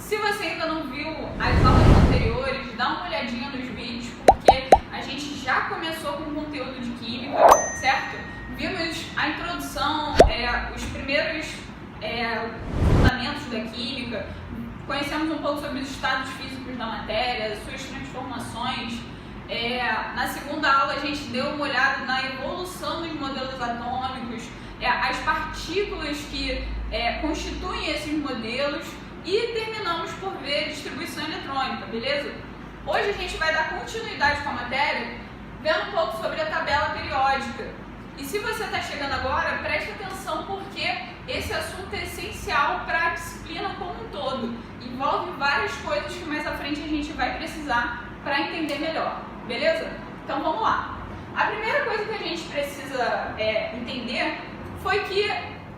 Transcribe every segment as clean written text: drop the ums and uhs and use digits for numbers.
Se você ainda não viu as aulas anteriores, dá uma olhadinha nos vídeos, porque a gente já começou com conteúdo de química, certo? Vimos a introdução, os primeiros fundamentos da química, conhecemos um pouco sobre os estados físicos da matéria, suas transformações. Na segunda aula a gente deu uma olhada na evolução dos modelos atômicos, as partículas que constituem esses modelos e terminamos por ver distribuição eletrônica, beleza? Hoje a gente vai dar continuidade com a matéria, vendo um pouco sobre a tabela periódica. E se você está chegando agora, preste atenção porque esse assunto é essencial para a disciplina como um todo. Envolve várias coisas que mais à frente a gente vai precisar para entender melhor, beleza? Então vamos lá. A primeira coisa que a gente precisa entender foi que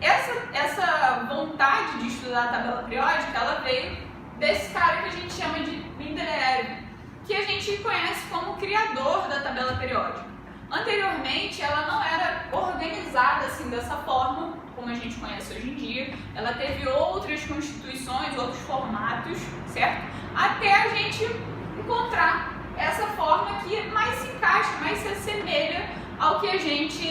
essa vontade de estudar a tabela periódica, ela veio desse cara que a gente chama de Mendeleev, que a gente conhece como criador da tabela periódica. Anteriormente, ela não era organizada assim dessa forma, como a gente conhece hoje em dia. Ela teve outras constituições, outros formatos, certo? Até a gente encontrar essa forma que mais se encaixa, mais se assemelha ao que a gente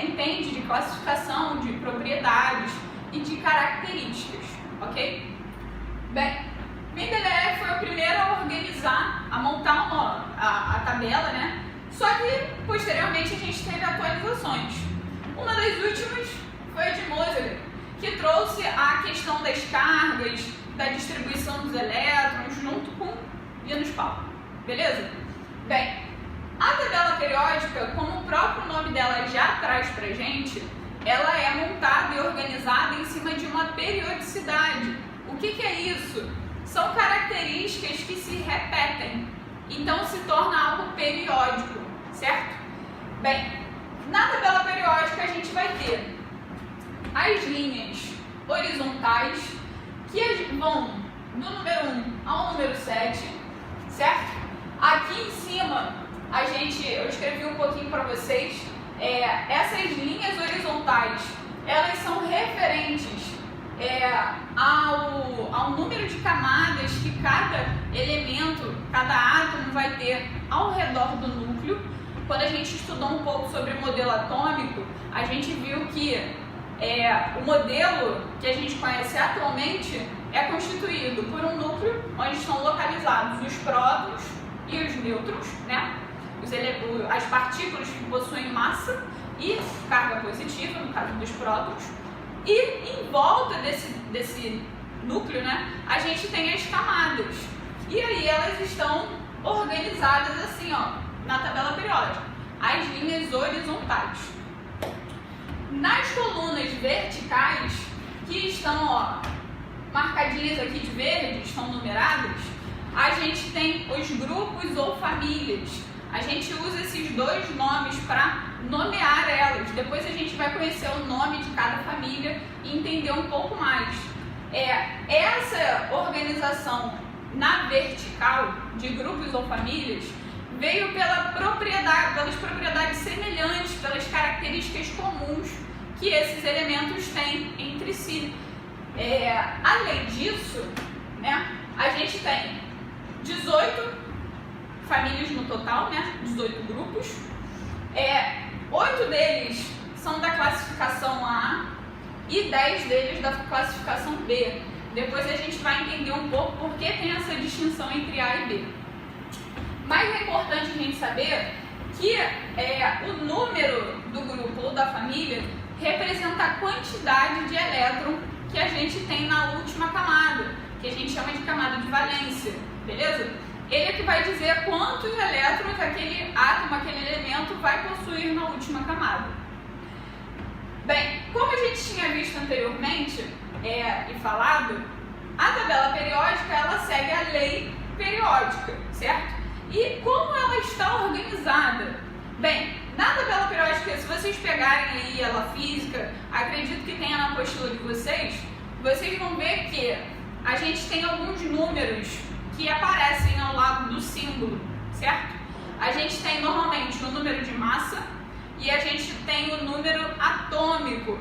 entende de classificação, de propriedades e de características, ok? Bem, Mendeleev foi o primeiro a organizar, a montar a tabela, né? Só que, posteriormente, a gente teve atualizações. Uma das últimas foi a de Moser, que trouxe a questão das cargas, da distribuição dos elétrons, junto com Linus Pauling, beleza? Bem, a tabela periódica, como o próprio nome dela já traz pra gente, ela é montada e organizada em cima de uma periodicidade. O que é isso? São características que se repetem, então se torna algo periódico, certo? Bem, na tabela periódica a gente vai ter as linhas horizontais que vão do número 1 ao número 7, certo? Aqui em cima eu escrevi um pouquinho para vocês, essas linhas horizontais, elas são referentes ao número de camadas que cada elemento, cada átomo vai ter ao redor do núcleo. Quando a gente estudou um pouco sobre o modelo atômico, a gente viu que o modelo que a gente conhece atualmente é constituído por um núcleo onde estão localizados os prótons e os nêutrons, né? As partículas que possuem massa e carga positiva, no caso dos prótons, e em volta desse núcleo, né, a gente tem as camadas, e aí elas estão organizadas assim, ó, na tabela periódica, as linhas horizontais. Nas colunas verticais, que estão, ó, marcadinhas aqui de verde, estão numeradas, a gente tem os grupos ou famílias. A gente usa esses dois nomes para nomear elas. Depois a gente vai conhecer o nome de cada família e entender um pouco mais. Essa organização na vertical de grupos ou famílias veio pelas propriedades semelhantes, pelas características comuns que esses elementos têm entre si. Além disso, né, a gente tem 18 famílias no total, né? 18 grupos. 8 deles são da classificação A e 10 deles da classificação B. Depois a gente vai entender um pouco por que tem essa distinção entre A e B. Mas é importante a gente saber que o número do grupo ou da família representa a quantidade de elétron que a gente tem na última camada, que a gente chama de camada de valência, beleza? Ele é que vai dizer quantos elétrons aquele átomo, aquele elemento vai possuir na última camada. Bem, como a gente tinha visto anteriormente e falado, a tabela periódica ela segue a lei periódica, certo? E como ela está organizada? Bem, na tabela periódica, se vocês pegarem aí ela física, acredito que tenha na apostila de vocês vão ver que a gente tem alguns números que aparecem ao lado do símbolo, certo? A gente tem normalmente o número de massa e a gente tem o número atômico.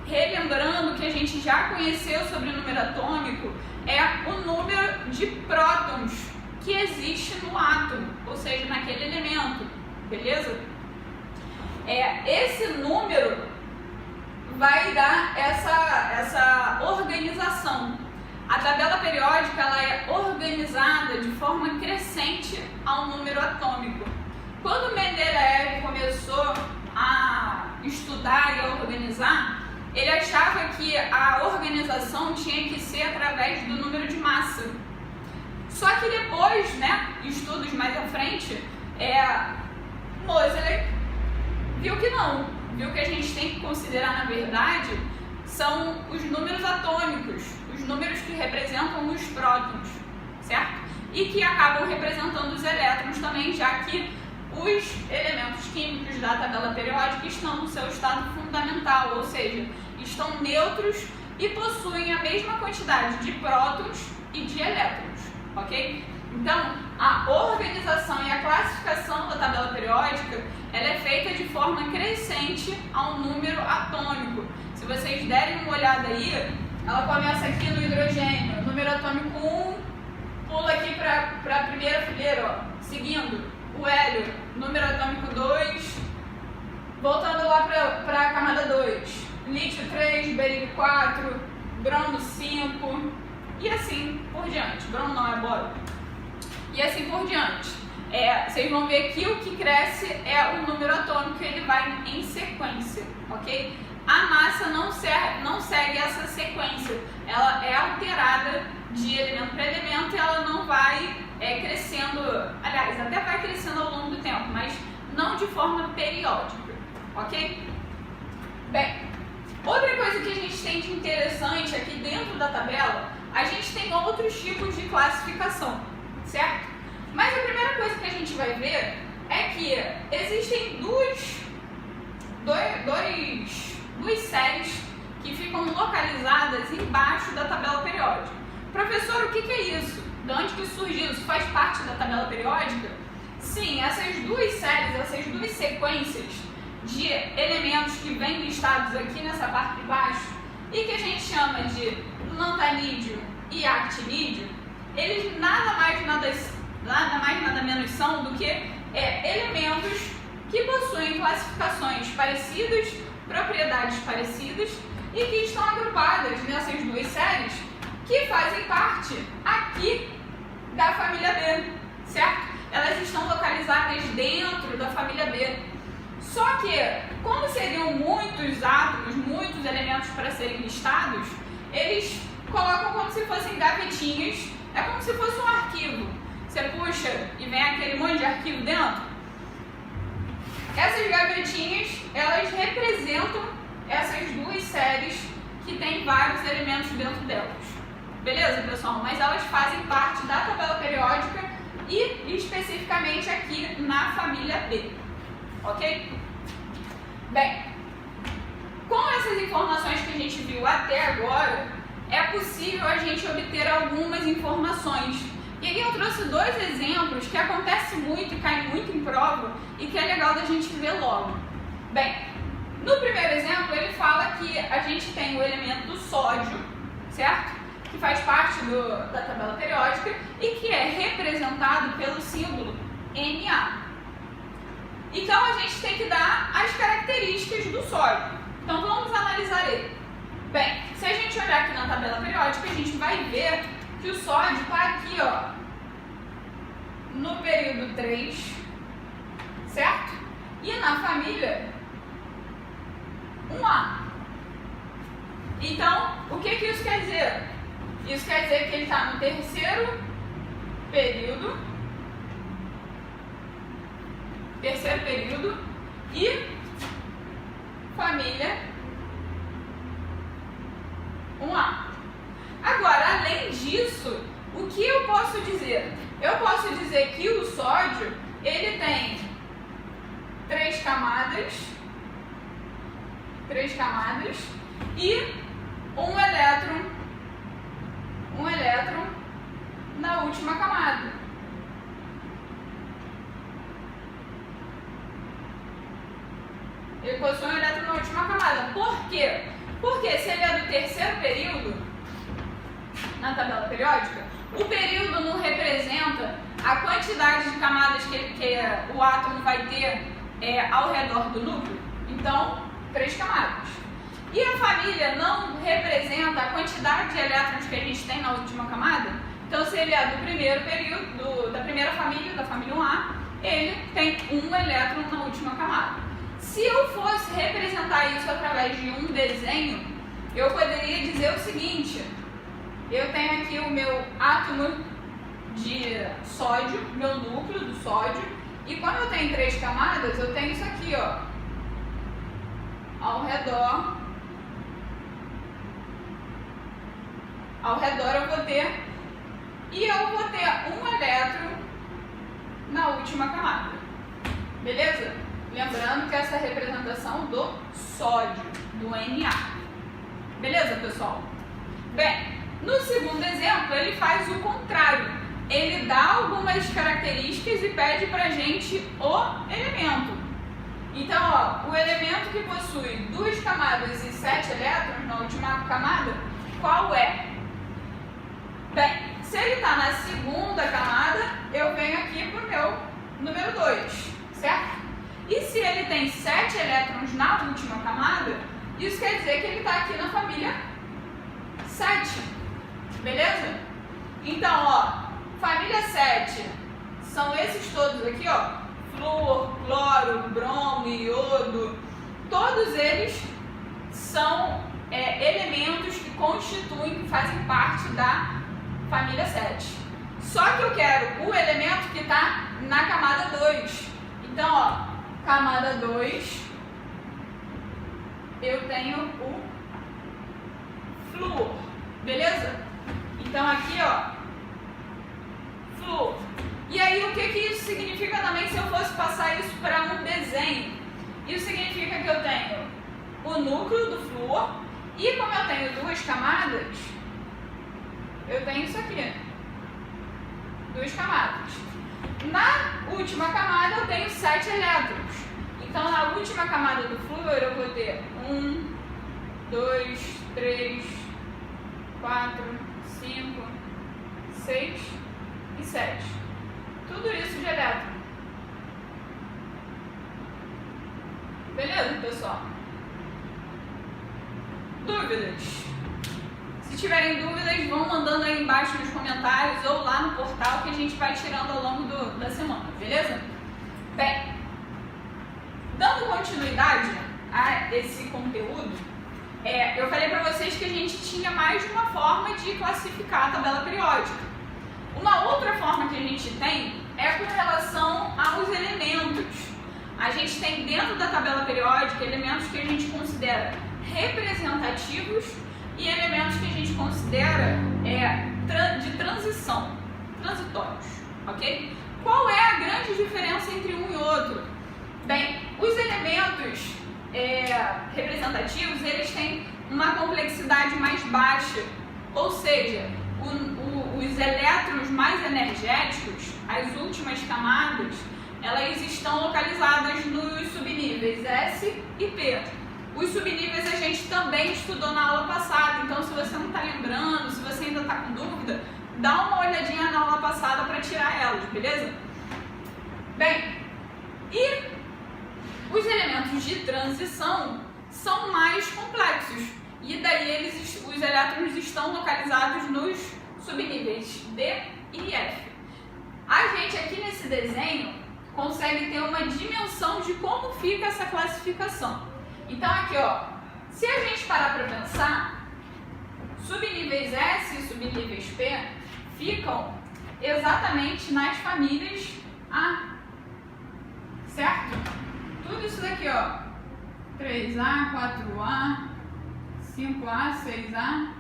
relembrando que a gente já conheceu sobre o número atômico, é o número de prótons que existe no átomo, ou seja, naquele elemento, beleza? Esse número vai dar essa organização. A tabela periódica ela é organizada de forma crescente ao número atômico. Quando Mendeleev começou a estudar e a organizar, ele achava que a organização tinha que ser através do número de massa. Só que depois, estudos mais à frente, Moseley viu que não. Viu que a gente tem que considerar, na verdade, são os números atômicos, os números que representam os prótons, certo? E que acabam representando os elétrons também, já que os elementos químicos da tabela periódica estão no seu estado fundamental, ou seja, estão neutros e possuem a mesma quantidade de prótons e de elétrons, ok? Então, a organização e a classificação da tabela periódica ela é feita de forma crescente ao número atômico. Se vocês derem uma olhada aí, ela começa aqui no hidrogênio, número atômico 1, pula aqui para a primeira fileira, ó, seguindo o hélio, número atômico 2, voltando lá para a camada 2, lítio 3, berílio 4, bromo 5 e assim por diante. Bromo não é boro. E assim por diante. Vocês vão ver que o que cresce é o número atômico, ele vai em sequência, ok? A massa não segue essa sequência, ela é alterada de elemento para elemento e ela não vai crescendo, aliás, até vai crescendo ao longo do tempo, mas não de forma periódica, ok? Bem, outra coisa que a gente tem de interessante aqui dentro da tabela, a gente tem outros tipos de classificação, certo? Mas a primeira coisa que a gente vai ver é que existem duas séries que ficam localizadas embaixo da tabela periódica. Professor, o que é isso? De onde que surgiu? Isso faz parte da tabela periódica? Sim, essas duas séries, essas duas sequências de elementos que vêm listados aqui nessa parte de baixo e que a gente chama de lantanídeo e actinídeo, eles nada mais nada menos são do que elementos que possuem classificações parecidas, propriedades parecidas e que estão agrupadas nessas duas séries que fazem parte aqui da família B, certo? Elas estão localizadas dentro da família B. Só que, como seriam muitos átomos, muitos elementos para serem listados, eles colocam como se fossem gavetinhas, é como se fosse um arquivo. Você puxa e vem aquele monte de arquivo dentro. Essas gavetinhas, elas representam essas duas séries que tem vários elementos dentro delas. Beleza, pessoal? Mas elas fazem parte da tabela periódica e especificamente aqui na família B. Ok? Bem, com essas informações que a gente viu até agora, é possível a gente obter algumas informações. E aí eu trouxe dois exemplos que acontecem muito e caem muito em prova e que é legal da gente ver logo. Bem, no primeiro exemplo ele fala que a gente tem o elemento sódio, certo? Que faz parte da tabela periódica e que é representado pelo símbolo Na. Então a gente tem que dar as características do sódio. Então vamos analisar ele. Bem, se a gente olhar aqui na tabela periódica, a gente vai ver que o sódio está aqui, ó, no período 3, certo? E na família 1A. Então, o que isso quer dizer? Isso quer dizer que ele está no terceiro período e família 1A. Agora, além disso, o que eu posso dizer? Eu posso dizer que o sódio, ele tem três camadas e um elétron na última camada. Ele possui um elétron na última camada. Por quê? Porque terceiro período, na tabela periódica, o período não representa a quantidade de camadas que o átomo vai ter ao redor do núcleo. Então, 3 camadas. E a família não representa a quantidade de elétrons que a gente tem na última camada. Então, se ele é do primeiro período, da primeira família, da família 1A, ele tem 1 elétron na última camada. Se eu fosse representar isso através de um desenho, eu poderia dizer o seguinte: eu tenho aqui o meu átomo de sódio, meu núcleo do sódio, e quando eu tenho 3 camadas, eu tenho isso aqui, ó, ao redor eu vou ter, e eu vou ter 1 elétron na última camada, beleza? Lembrando que essa é a representação do sódio, do Na. Beleza, pessoal? Bem, no segundo exemplo, ele faz o contrário. Ele dá algumas características e pede pra gente o elemento. Então, ó, o elemento que possui 2 camadas e 7 elétrons na última camada, qual é? Bem, se ele está na segunda camada, eu venho aqui para o meu número 2, certo? E se ele tem 7 elétrons na última camada, isso quer dizer que ele está aqui na família 7, beleza? Então, ó, família 7 são esses todos aqui, ó, flúor, cloro, bromo, iodo, todos eles são elementos que constituem, que fazem parte da família 7. Só que eu quero o elemento que está na camada 2. Então, ó, camada 2, eu tenho o flúor, beleza? Então aqui, ó, flúor. E aí o que isso significa também se eu fosse passar isso para um desenho? Isso significa que eu tenho o núcleo do flúor e como eu tenho 2 camadas, eu tenho isso aqui, 2 camadas. Na última camada eu tenho 7 elétrons. Então na última camada do flúor eu vou ter 1, 2, 3, 4, 5, 6 e 7. Tudo isso de elétron. Beleza, pessoal? Dúvidas? Se tiverem dúvidas, vão mandando aí embaixo nos comentários ou lá no portal que a gente vai tirando ao longo da semana, beleza? Bem, dando continuidade a esse conteúdo, eu falei para vocês que a gente tinha mais de uma forma de classificar a tabela periódica. Uma outra forma que a gente tem é com relação aos elementos. A gente tem dentro da tabela periódica elementos que a gente considera representativos e elementos que a gente considera de transição, transitórios, ok? Qual é a grande diferença entre um e outro? Bem, os elementos representativos, eles têm uma complexidade mais baixa, ou seja, os elétrons mais energéticos, as últimas camadas, elas estão localizadas nos subníveis S e P. Os subníveis a gente também estudou na aula passada, então se você não está lembrando, se você ainda está com dúvida, dá uma olhadinha na aula passada para tirar elas, beleza? Bem, e os elementos de transição são mais complexos, e daí os elétrons estão localizados nos subníveis D e F. A gente aqui nesse desenho consegue ter uma dimensão de como fica essa classificação. Então aqui, ó, se a gente parar para pensar, subníveis S e subníveis P ficam exatamente nas famílias A, certo? Tudo isso daqui, ó, 3A, 4A, 5A, 6A,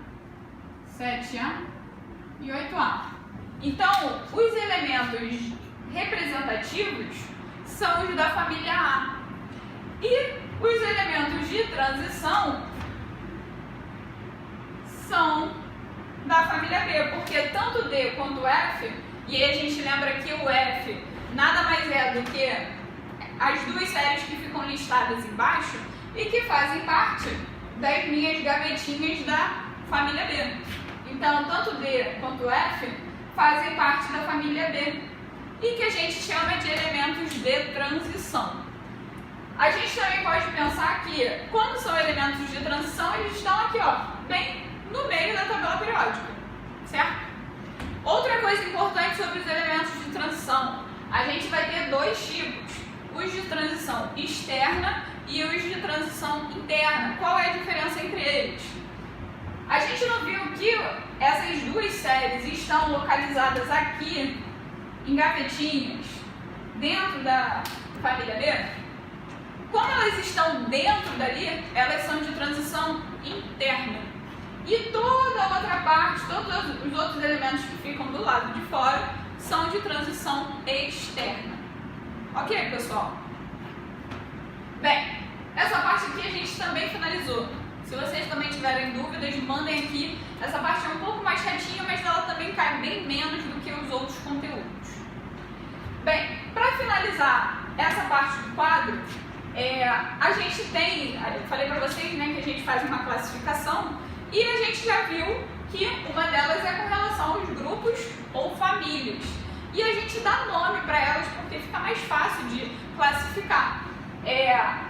7A e 8A. Então, os elementos representativos são os da família A. E os elementos de transição são da família B, porque tanto D quanto F, e aí a gente lembra que o F nada mais é do que as duas séries que ficam listadas embaixo e que fazem parte das minhas gavetinhas da família B. Então, tanto D quanto F fazem parte da família B e que a gente chama de elementos de transição. A gente também pode pensar que, quando são elementos de transição, eles estão aqui, ó, bem no meio da tabela periódica, certo? Outra coisa importante sobre os elementos de transição, a gente vai ter dois tipos, os de transição externa e os de transição interna. Qual é a diferença entre eles? A gente não viu que essas duas séries estão localizadas aqui, em gavetinhas, dentro da família B? Como elas estão dentro dali, elas são de transição interna. E toda a outra parte, todos os outros elementos que ficam do lado de fora, são de transição externa. Ok, pessoal? Bem, essa parte aqui a gente também finalizou. Se vocês também tiverem dúvidas, mandem aqui. Essa parte é um pouco mais chatinha, mas ela também cai bem menos do que os outros conteúdos. Bem, para finalizar essa parte do quadro, a gente tem, eu falei para vocês, né, que a gente faz uma classificação e a gente já viu que uma delas é com relação aos grupos ou famílias. E a gente dá nome para elas porque fica mais fácil de classificar.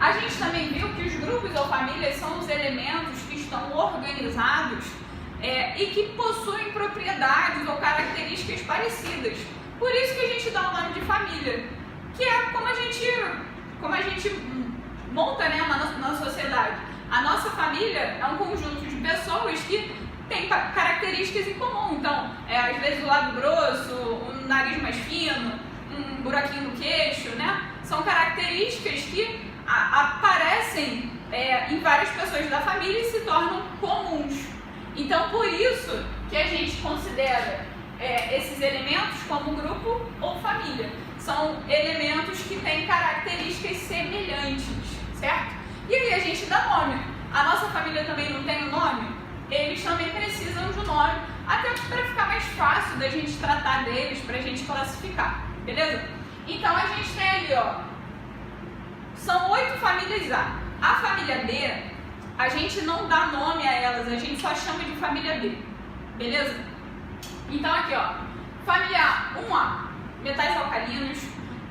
A gente também viu que os grupos ou famílias são os elementos que estão organizados e que possuem propriedades ou características parecidas. Por isso que a gente dá o nome de família, que é como a gente monta, né, na sociedade. A nossa família é um conjunto de pessoas que tem características em comum. Então, às vezes o lábio grosso, um nariz mais fino, um buraquinho no queixo, né? São características que aparecem em várias pessoas da família e se tornam comuns. Então, por isso que a gente considera esses elementos como grupo ou família. São elementos que têm características semelhantes, certo? E aí a gente dá nome. A nossa família também não tem um nome? Eles também precisam de um nome, até para ficar mais fácil da gente tratar deles, para a gente classificar, beleza? Então a gente tem ali, ó, são 8 famílias A. A família B, a gente não dá nome a elas, a gente só chama de família B, beleza? Então aqui, ó, família 1A, metais alcalinos,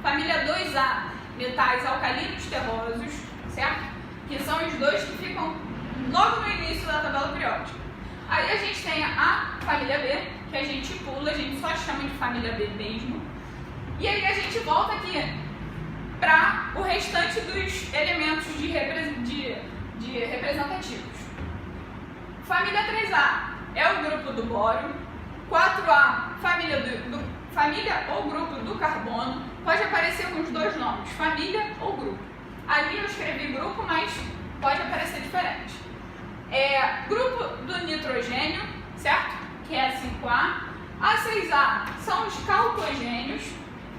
família 2A, metais alcalinos terrosos, certo? Que são os dois que ficam logo no início da tabela periódica. Aí a gente tem a família B, que a gente pula, a gente só chama de família B mesmo. E aí a gente volta aqui para o restante dos elementos de representativos. Família 3A é o grupo do bório. 4A, família ou grupo do carbono. Pode aparecer com os dois nomes, família ou grupo. Ali eu escrevi grupo, mas pode aparecer diferente. Grupo do nitrogênio, certo? Que é a 5A. A 6A são os calcogênios,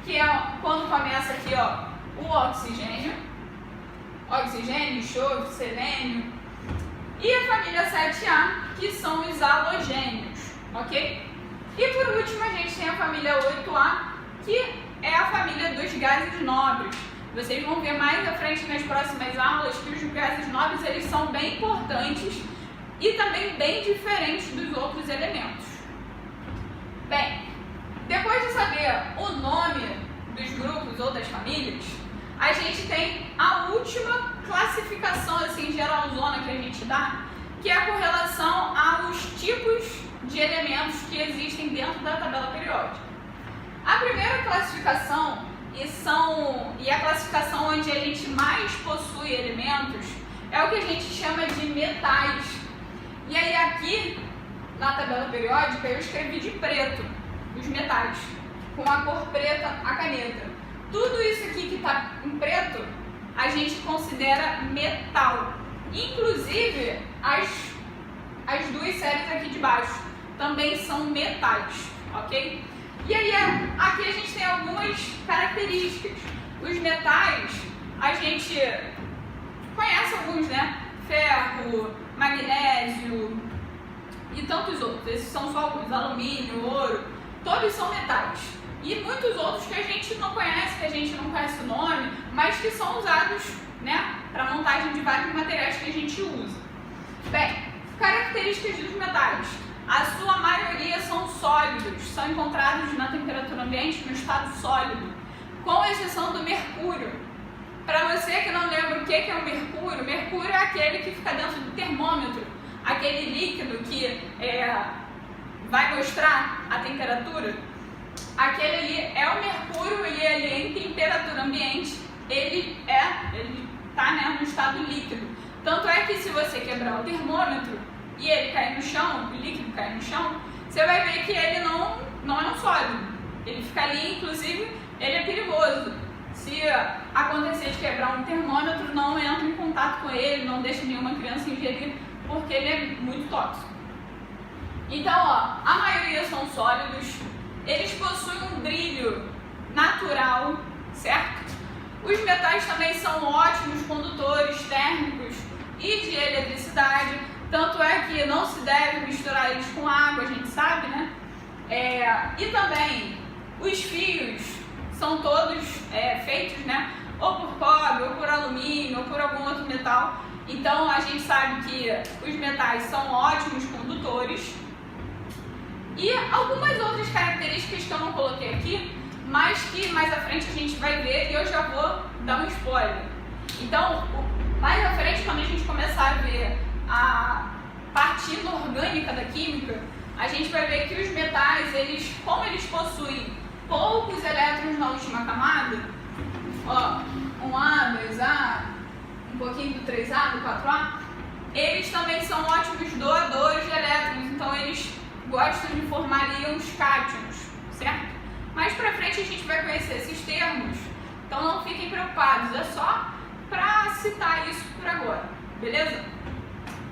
que é quando começa aqui, ó, o oxigênio, enxofre, selênio. E a família 7A, que são os halogênios, ok? E por último a gente tem a família 8A, que é a família dos gases nobres. Vocês vão ver mais à frente nas próximas aulas que os gases nobres eles são bem importantes e também bem diferentes dos outros elementos. Bem, depois de saber o nome dos grupos ou das famílias, a gente tem a última classificação assim, geralzona que a gente dá, que é com relação aos tipos de elementos que existem dentro da tabela periódica. A primeira classificação, e a classificação onde a gente mais possui elementos, é o que a gente chama de metais. E aí aqui, na tabela periódica, eu escrevi de preto os metais, com a cor preta a caneta. Tudo isso aqui que está em preto, a gente considera metal. Inclusive, as duas séries aqui de baixo também são metais, ok? E aí, aqui a gente tem algumas características. Os metais, a gente conhece alguns, né? Ferro, magnésio e tantos outros. Esses são só alguns, alumínio, ouro, todos são metais. E muitos outros que a gente não conhece, que a gente não conhece o nome, mas que são usados, né, para montagem de vários materiais que a gente usa. Bem, Características dos metais. A sua maioria são sólidos, são encontrados na temperatura ambiente no estado sólido, com exceção do mercúrio. Para você que não lembra o que é o mercúrio é aquele que fica dentro do termômetro, aquele líquido que vai mostrar a temperatura. Aquele ali é o mercúrio e ele em temperatura ambiente, ele está no estado líquido. Tanto é que se você quebrar o termômetro e ele cair no chão, o líquido cair no chão, você vai ver que ele não é um sólido. Ele fica ali, inclusive, ele é perigoso. Se acontecer de quebrar um termômetro, não entra em contato com ele, não deixa nenhuma criança ingerir, porque ele é muito tóxico. Então, a maioria são sólidos, eles possuem um brilho natural, certo? Os metais também são ótimos condutores térmicos e de eletricidade, tanto é que não se deve misturar eles com água, a gente sabe, né? E também os fios são todos feitos, né? Ou por cobre, ou por alumínio, ou por algum outro metal. Então a gente sabe que os metais são ótimos condutores. E algumas outras características que eu não coloquei aqui, mas que mais à frente a gente vai ver e eu já vou dar um spoiler. Então, mais à frente, quando a gente começar a ver a parte inorgânica da química, a gente vai ver que os metais, como eles possuem poucos elétrons na última camada, um A, 2A, um pouquinho do 3A, do 4A, eles também são ótimos doadores de elétrons, então eles gostam de formar íons cátions, certo? Mais pra frente a gente vai conhecer esses termos, então não fiquem preocupados, é só para citar isso por agora, beleza?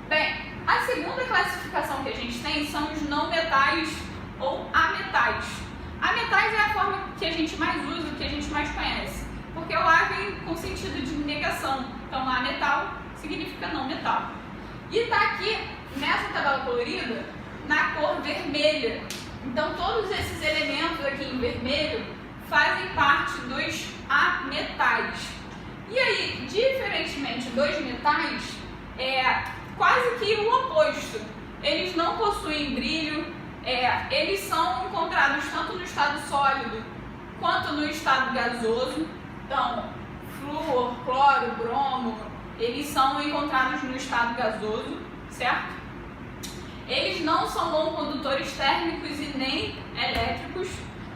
Bem, a segunda classificação que a gente tem são os não metais ou ametais. Ametais é a forma que a gente mais usa, que a gente mais conhece, porque o A vem com sentido de negação, então ametal significa não metal. E está aqui nessa tabela colorida na cor vermelha. Então todos esses elementos aqui em vermelho fazem parte dos ametais. E aí, diferentemente dos metais, quase que o oposto. Eles não possuem brilho, eles são encontrados tanto no estado sólido quanto no estado gasoso. Então, flúor, cloro, bromo, eles são encontrados no estado gasoso, certo? Eles não são bons condutores térmicos e nem elétricos,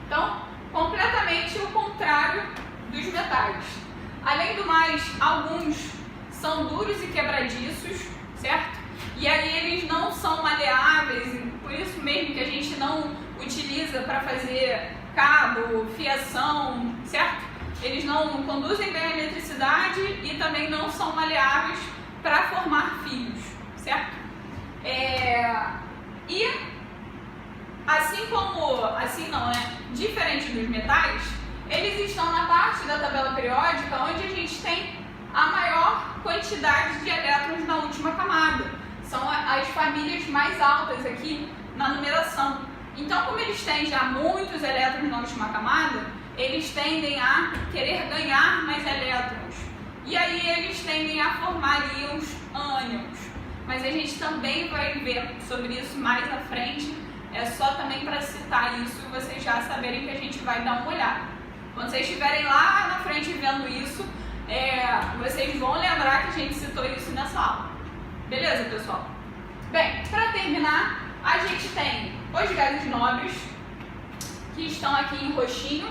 então, completamente o contrário dos metais. Além do mais, alguns são duros e quebradiços, certo? E aí eles não são maleáveis, por isso mesmo que a gente não utiliza para fazer cabo, fiação, certo? Eles não conduzem bem a eletricidade e também não são maleáveis para formar fios, certo? E diferente dos metais, eles estão na parte da tabela periódica onde a gente tem a maior quantidade de elétrons na última camada. São as famílias mais altas aqui na numeração. Então, como eles têm já muitos elétrons na última camada, eles tendem a querer ganhar mais elétrons. E aí eles tendem a formar íons ânions. Mas a gente também vai ver sobre isso mais à frente. É só também para citar isso e vocês já saberem que a gente vai dar uma olhada. Quando vocês estiverem lá na frente vendo isso, vocês vão lembrar que a gente citou isso nessa aula. Beleza, pessoal? Bem, para terminar, a gente tem os gases nobres, que estão aqui em roxinho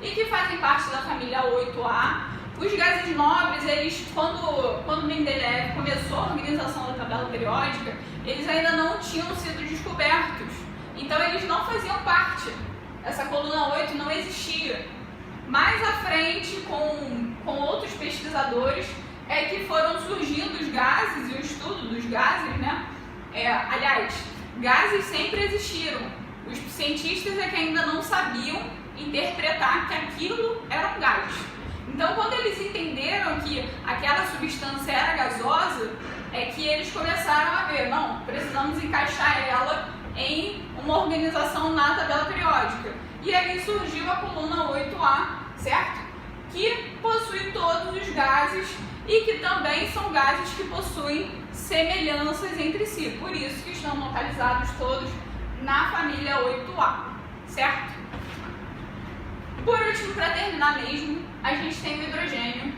e que fazem parte da família 8A. Os gases nobres, eles, quando Mendeleev começou a organização da tabela periódica, eles ainda não tinham sido descobertos. Então, eles não faziam parte. Essa coluna 8 não existia. Mais à frente, com outros pesquisadores, é que foram surgindo os gases e o estudo dos gases, né? Aliás, gases sempre existiram. Os cientistas é que ainda não sabiam interpretar que aquilo era um gás. Então, quando eles entenderam que aquela substância era gasosa, é que eles começaram a ver, não, precisamos encaixar ela em uma organização na tabela periódica. E aí surgiu a coluna 8A, certo? Que possui todos os gases e que também são gases que possuem semelhanças entre si, por isso que estão localizados todos na família 8A, certo? Por último, para terminar mesmo, a gente tem o hidrogênio.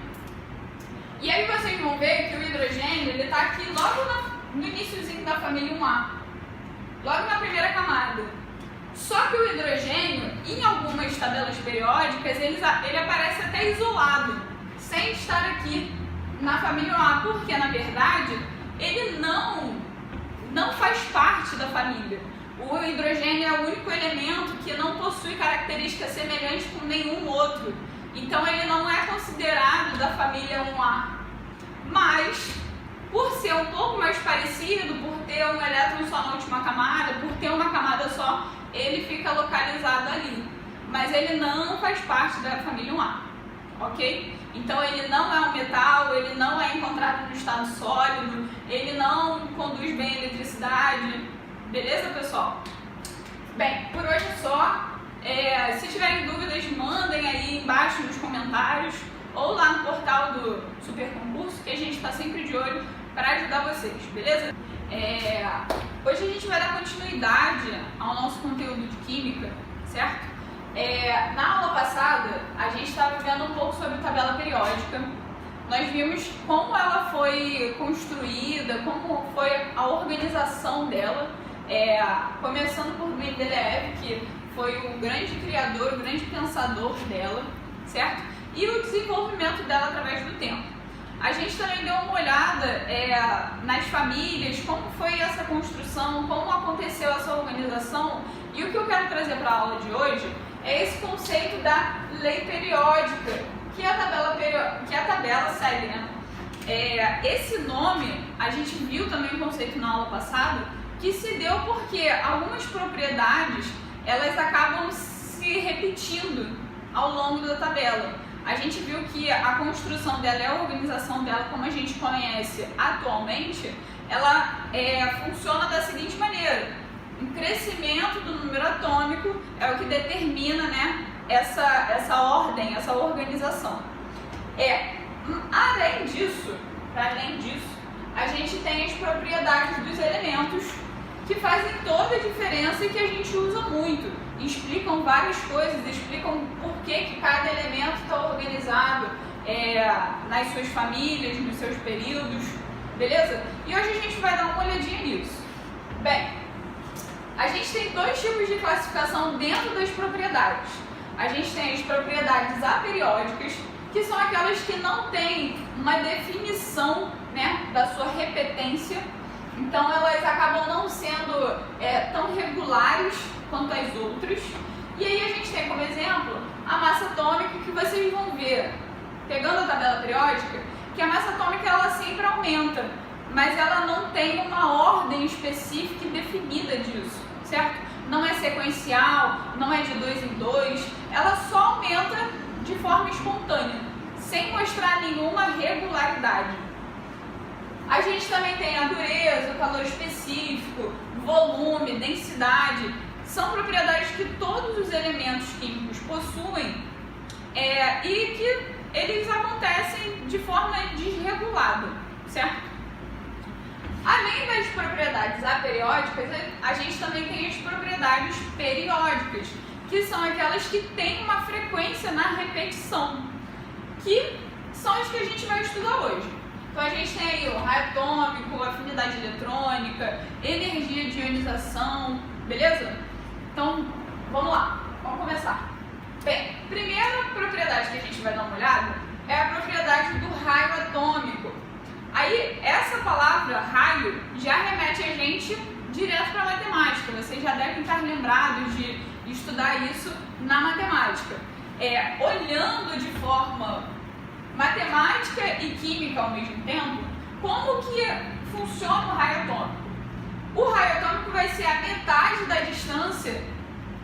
E aí vocês vão ver que o hidrogênio ele está aqui logo no iniciozinho da família 1A, logo na primeira camada. Só que o hidrogênio, em algumas tabelas periódicas, ele aparece até isolado, sem estar aqui na família 1A, porque na verdade ele não faz parte da família. O hidrogênio é o único elemento que não possui características semelhantes com nenhum outro. Então ele não é considerado da família 1A. Mas, por ser um pouco mais parecido, por ter um elétron só na última camada, por ter uma camada só, ele fica localizado ali. Mas ele não faz parte da família 1A, ok? Então ele não é um metal, ele não é encontrado no estado sólido, ele não conduz bem a eletricidade. Beleza, pessoal? Bem, por hoje é só. Se tiverem dúvidas, mandem aí embaixo nos comentários ou lá no portal do Super Concurso, que a gente está sempre de olho para ajudar vocês, beleza? Hoje a gente vai dar continuidade ao nosso conteúdo de Química, certo? Na aula passada, a gente estava vendo um pouco sobre tabela periódica. Nós vimos como ela foi construída, como foi a organização dela, começando por Mendeleev, que foi o grande criador, o grande pensador dela, certo? E o desenvolvimento dela através do tempo. A gente também deu uma olhada nas famílias, como foi essa construção, como aconteceu essa organização, e o que eu quero trazer para a aula de hoje é esse conceito da lei periódica, que a tabela segue, né? Esse nome, a gente viu também o conceito na aula passada, que se deu porque algumas propriedades, elas acabam se repetindo ao longo da tabela. A gente viu que a construção dela e a organização dela, como a gente conhece atualmente, ela funciona da seguinte maneira: o crescimento do número atômico é o que determina, né, essa ordem, essa organização. Além disso, a gente tem as propriedades dos elementos, que fazem toda a diferença e que a gente usa muito. Explicam várias coisas, explicam por que cada elemento está organizado nas suas famílias, nos seus períodos, beleza? E hoje a gente vai dar uma olhadinha nisso. Bem, a gente tem dois tipos de classificação dentro das propriedades. A gente tem as propriedades aperiódicas, que são aquelas que não têm uma definição, né, da sua repetência. Então elas acabam não sendo tão regulares quanto as outras. E aí a gente tem como exemplo a massa atômica, que vocês vão ver, pegando a tabela periódica, que a massa atômica ela sempre aumenta, mas ela não tem uma ordem específica e definida disso, certo? Não é sequencial, não é de 2 em 2, ela só aumenta de forma espontânea, sem mostrar nenhuma regularidade. A gente também tem a dureza, o calor específico, volume, densidade. São propriedades que todos os elementos químicos possuem e que eles acontecem de forma desregulada, certo? Além das propriedades aperiódicas, a gente também tem as propriedades periódicas, que são aquelas que têm uma frequência na repetição, que são as que a gente vai estudar hoje. Então a gente tem aí o raio atômico, afinidade eletrônica, energia de ionização, beleza? Então, vamos lá, vamos começar. Bem, primeira propriedade que a gente vai dar uma olhada é a propriedade do raio atômico. Aí, essa palavra raio já remete a gente direto para a matemática. Vocês já devem estar lembrados de estudar isso na matemática. Olhando de forma matemática e química ao mesmo tempo, como que funciona o raio atômico? O raio atômico vai ser a metade da distância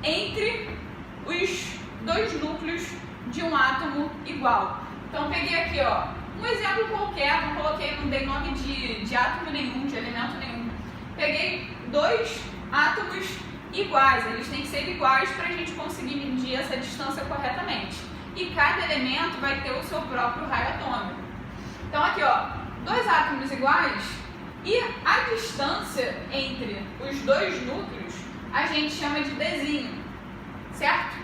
entre os dois núcleos de um átomo igual. Então peguei aqui, ó, um exemplo qualquer, não coloquei, não dei nome de átomo nenhum, de elemento nenhum. Peguei dois átomos iguais, eles têm que ser iguais para a gente conseguir medir essa distância corretamente. E cada elemento vai ter o seu próprio raio atômico. Então aqui, ó, dois átomos iguais, E a distância entre os dois núcleos a gente chama de Dzinho, certo?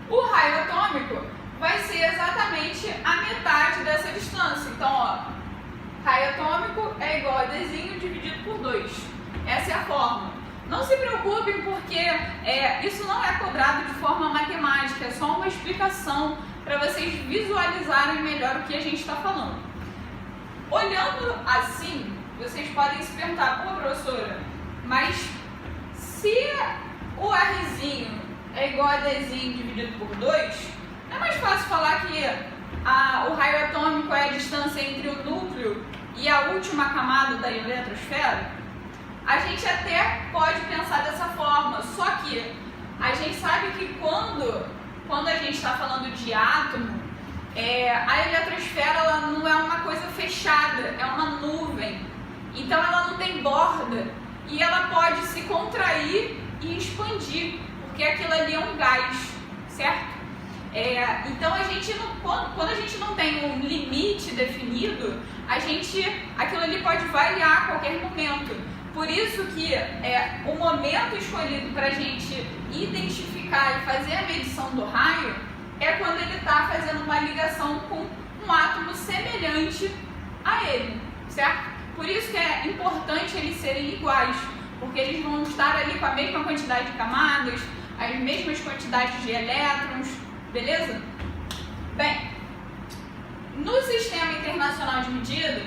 O raio atômico vai ser exatamente a metade dessa distância. Então, ó, raio atômico é igual a Dzinho dividido por 2. Essa é a fórmula. Não se preocupem porque isso não é cobrado de forma matemática, é só uma explicação para vocês visualizarem melhor o que a gente está falando. Olhando assim, vocês podem se perguntar, pô, professora, mas se o Rzinho é igual a Dzinho dividido por 2, não é mais fácil falar que o raio atômico é a distância entre o núcleo e a última camada da eletrosfera? A gente até pode pensar dessa forma, só que a gente sabe que quando a gente está falando de átomo, a eletrosfera ela não é uma coisa fechada, é uma nuvem. Então ela não tem borda e ela pode se contrair e expandir, porque aquilo ali é um gás, certo? Então a gente não, quando a gente não tem um limite definido, aquilo ali pode variar a qualquer momento. Por isso que o momento escolhido para a gente identificar e fazer a medição do raio é quando ele está fazendo uma ligação com um átomo semelhante a ele, certo? Por isso que é importante eles serem iguais, porque eles vão estar ali com a mesma quantidade de camadas, as mesmas quantidades de elétrons, beleza? Bem, no Sistema Internacional de Medida,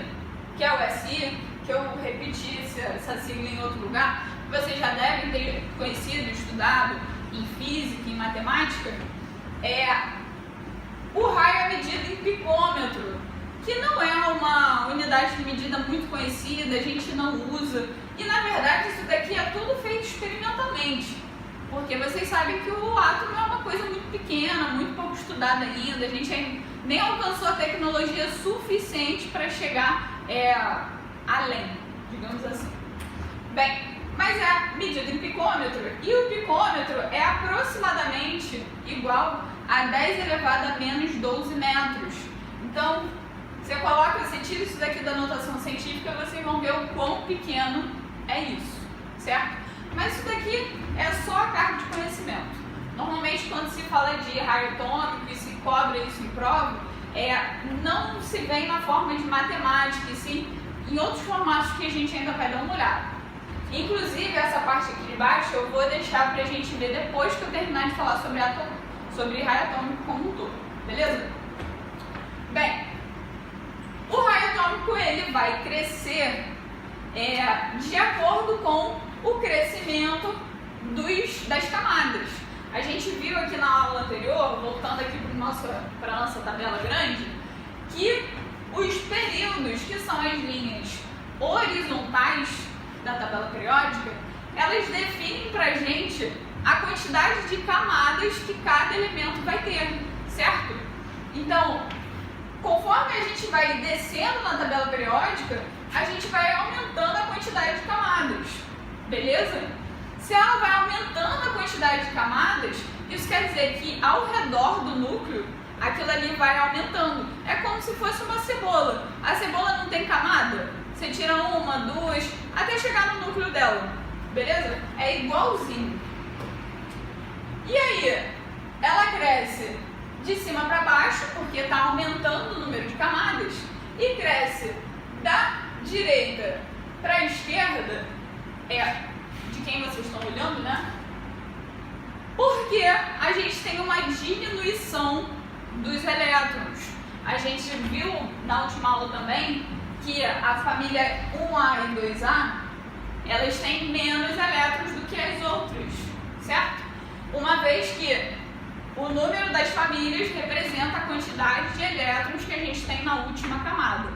que é o SI, que eu repeti essa sigla em outro lugar, vocês já devem ter conhecido, estudado em física, em matemática, o raio é medido em picômetro, que não é uma unidade de medida muito conhecida, a gente não usa, e na verdade isso daqui é tudo feito experimentalmente, porque vocês sabem que o átomo é uma coisa muito pequena, muito pouco estudada ainda, a gente nem alcançou a tecnologia suficiente para chegar além, digamos assim. Bem, mas é medido em picômetro, e o picômetro é aproximadamente igual a 10 elevado a menos 12 metros. Então, você tira isso daqui da notação científica, vocês vão ver o quão pequeno é isso, certo? Mas isso daqui é só a carga de conhecimento. Normalmente, quando se fala de raio atômico e se cobra isso em prova, não se vem na forma de matemática, e sim em outros formatos que a gente ainda vai dar uma olhada. Inclusive, essa parte aqui de baixo eu vou deixar pra gente ver depois que eu terminar de falar sobre raio atômico como um todo, beleza? Bem, o raio atômico ele vai crescer de acordo com o crescimento das camadas. A gente viu aqui na aula anterior, voltando aqui para a nossa tabela grande, que os períodos, que são as linhas horizontais da tabela periódica, elas definem para a gente a quantidade de camadas que cada elemento vai ter, certo? Então, conforme a gente vai descendo na tabela periódica, a gente vai aumentando a quantidade de camadas, beleza? Se ela vai aumentando a quantidade de camadas, isso quer dizer que ao redor do núcleo, aquilo ali vai aumentando. É como se fosse uma cebola. A cebola não tem camada? Você tira uma, duas, até chegar no núcleo dela, beleza? É igualzinho. E aí, ela cresce de cima para baixo, porque está aumentando o número de camadas, e cresce da direita para a esquerda, de quem vocês estão olhando, né? Porque a gente tem uma diminuição dos elétrons. A gente viu na última aula também que a família 1A e 2A, elas têm menos elétrons do que as outras, certo? Uma vez que o número das famílias representa a quantidade de elétrons que a gente tem na última camada.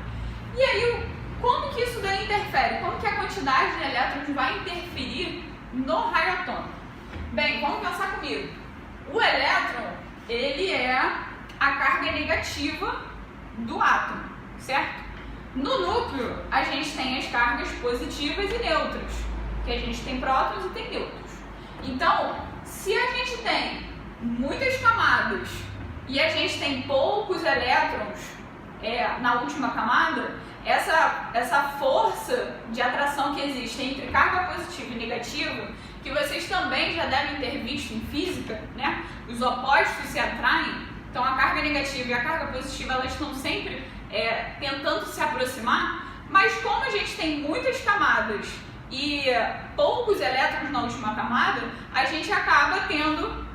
E aí, como que isso daí interfere? Como que a quantidade de elétrons vai interferir no raio atômico? Bem, vamos pensar comigo. O elétron, ele é a carga negativa do átomo, certo? No núcleo, a gente tem as cargas positivas e neutras, que a gente tem prótons e tem nêutrons. Então, se a gente tem muitas camadas e a gente tem poucos elétrons, na última camada, essa força de atração que existe entre carga positiva e negativa, que vocês também já devem ter visto em física, né? Os opostos se atraem, então a carga negativa e a carga positiva, elas estão sempre tentando se aproximar, mas como a gente tem muitas camadas e poucos elétrons na última camada, a gente acaba tendo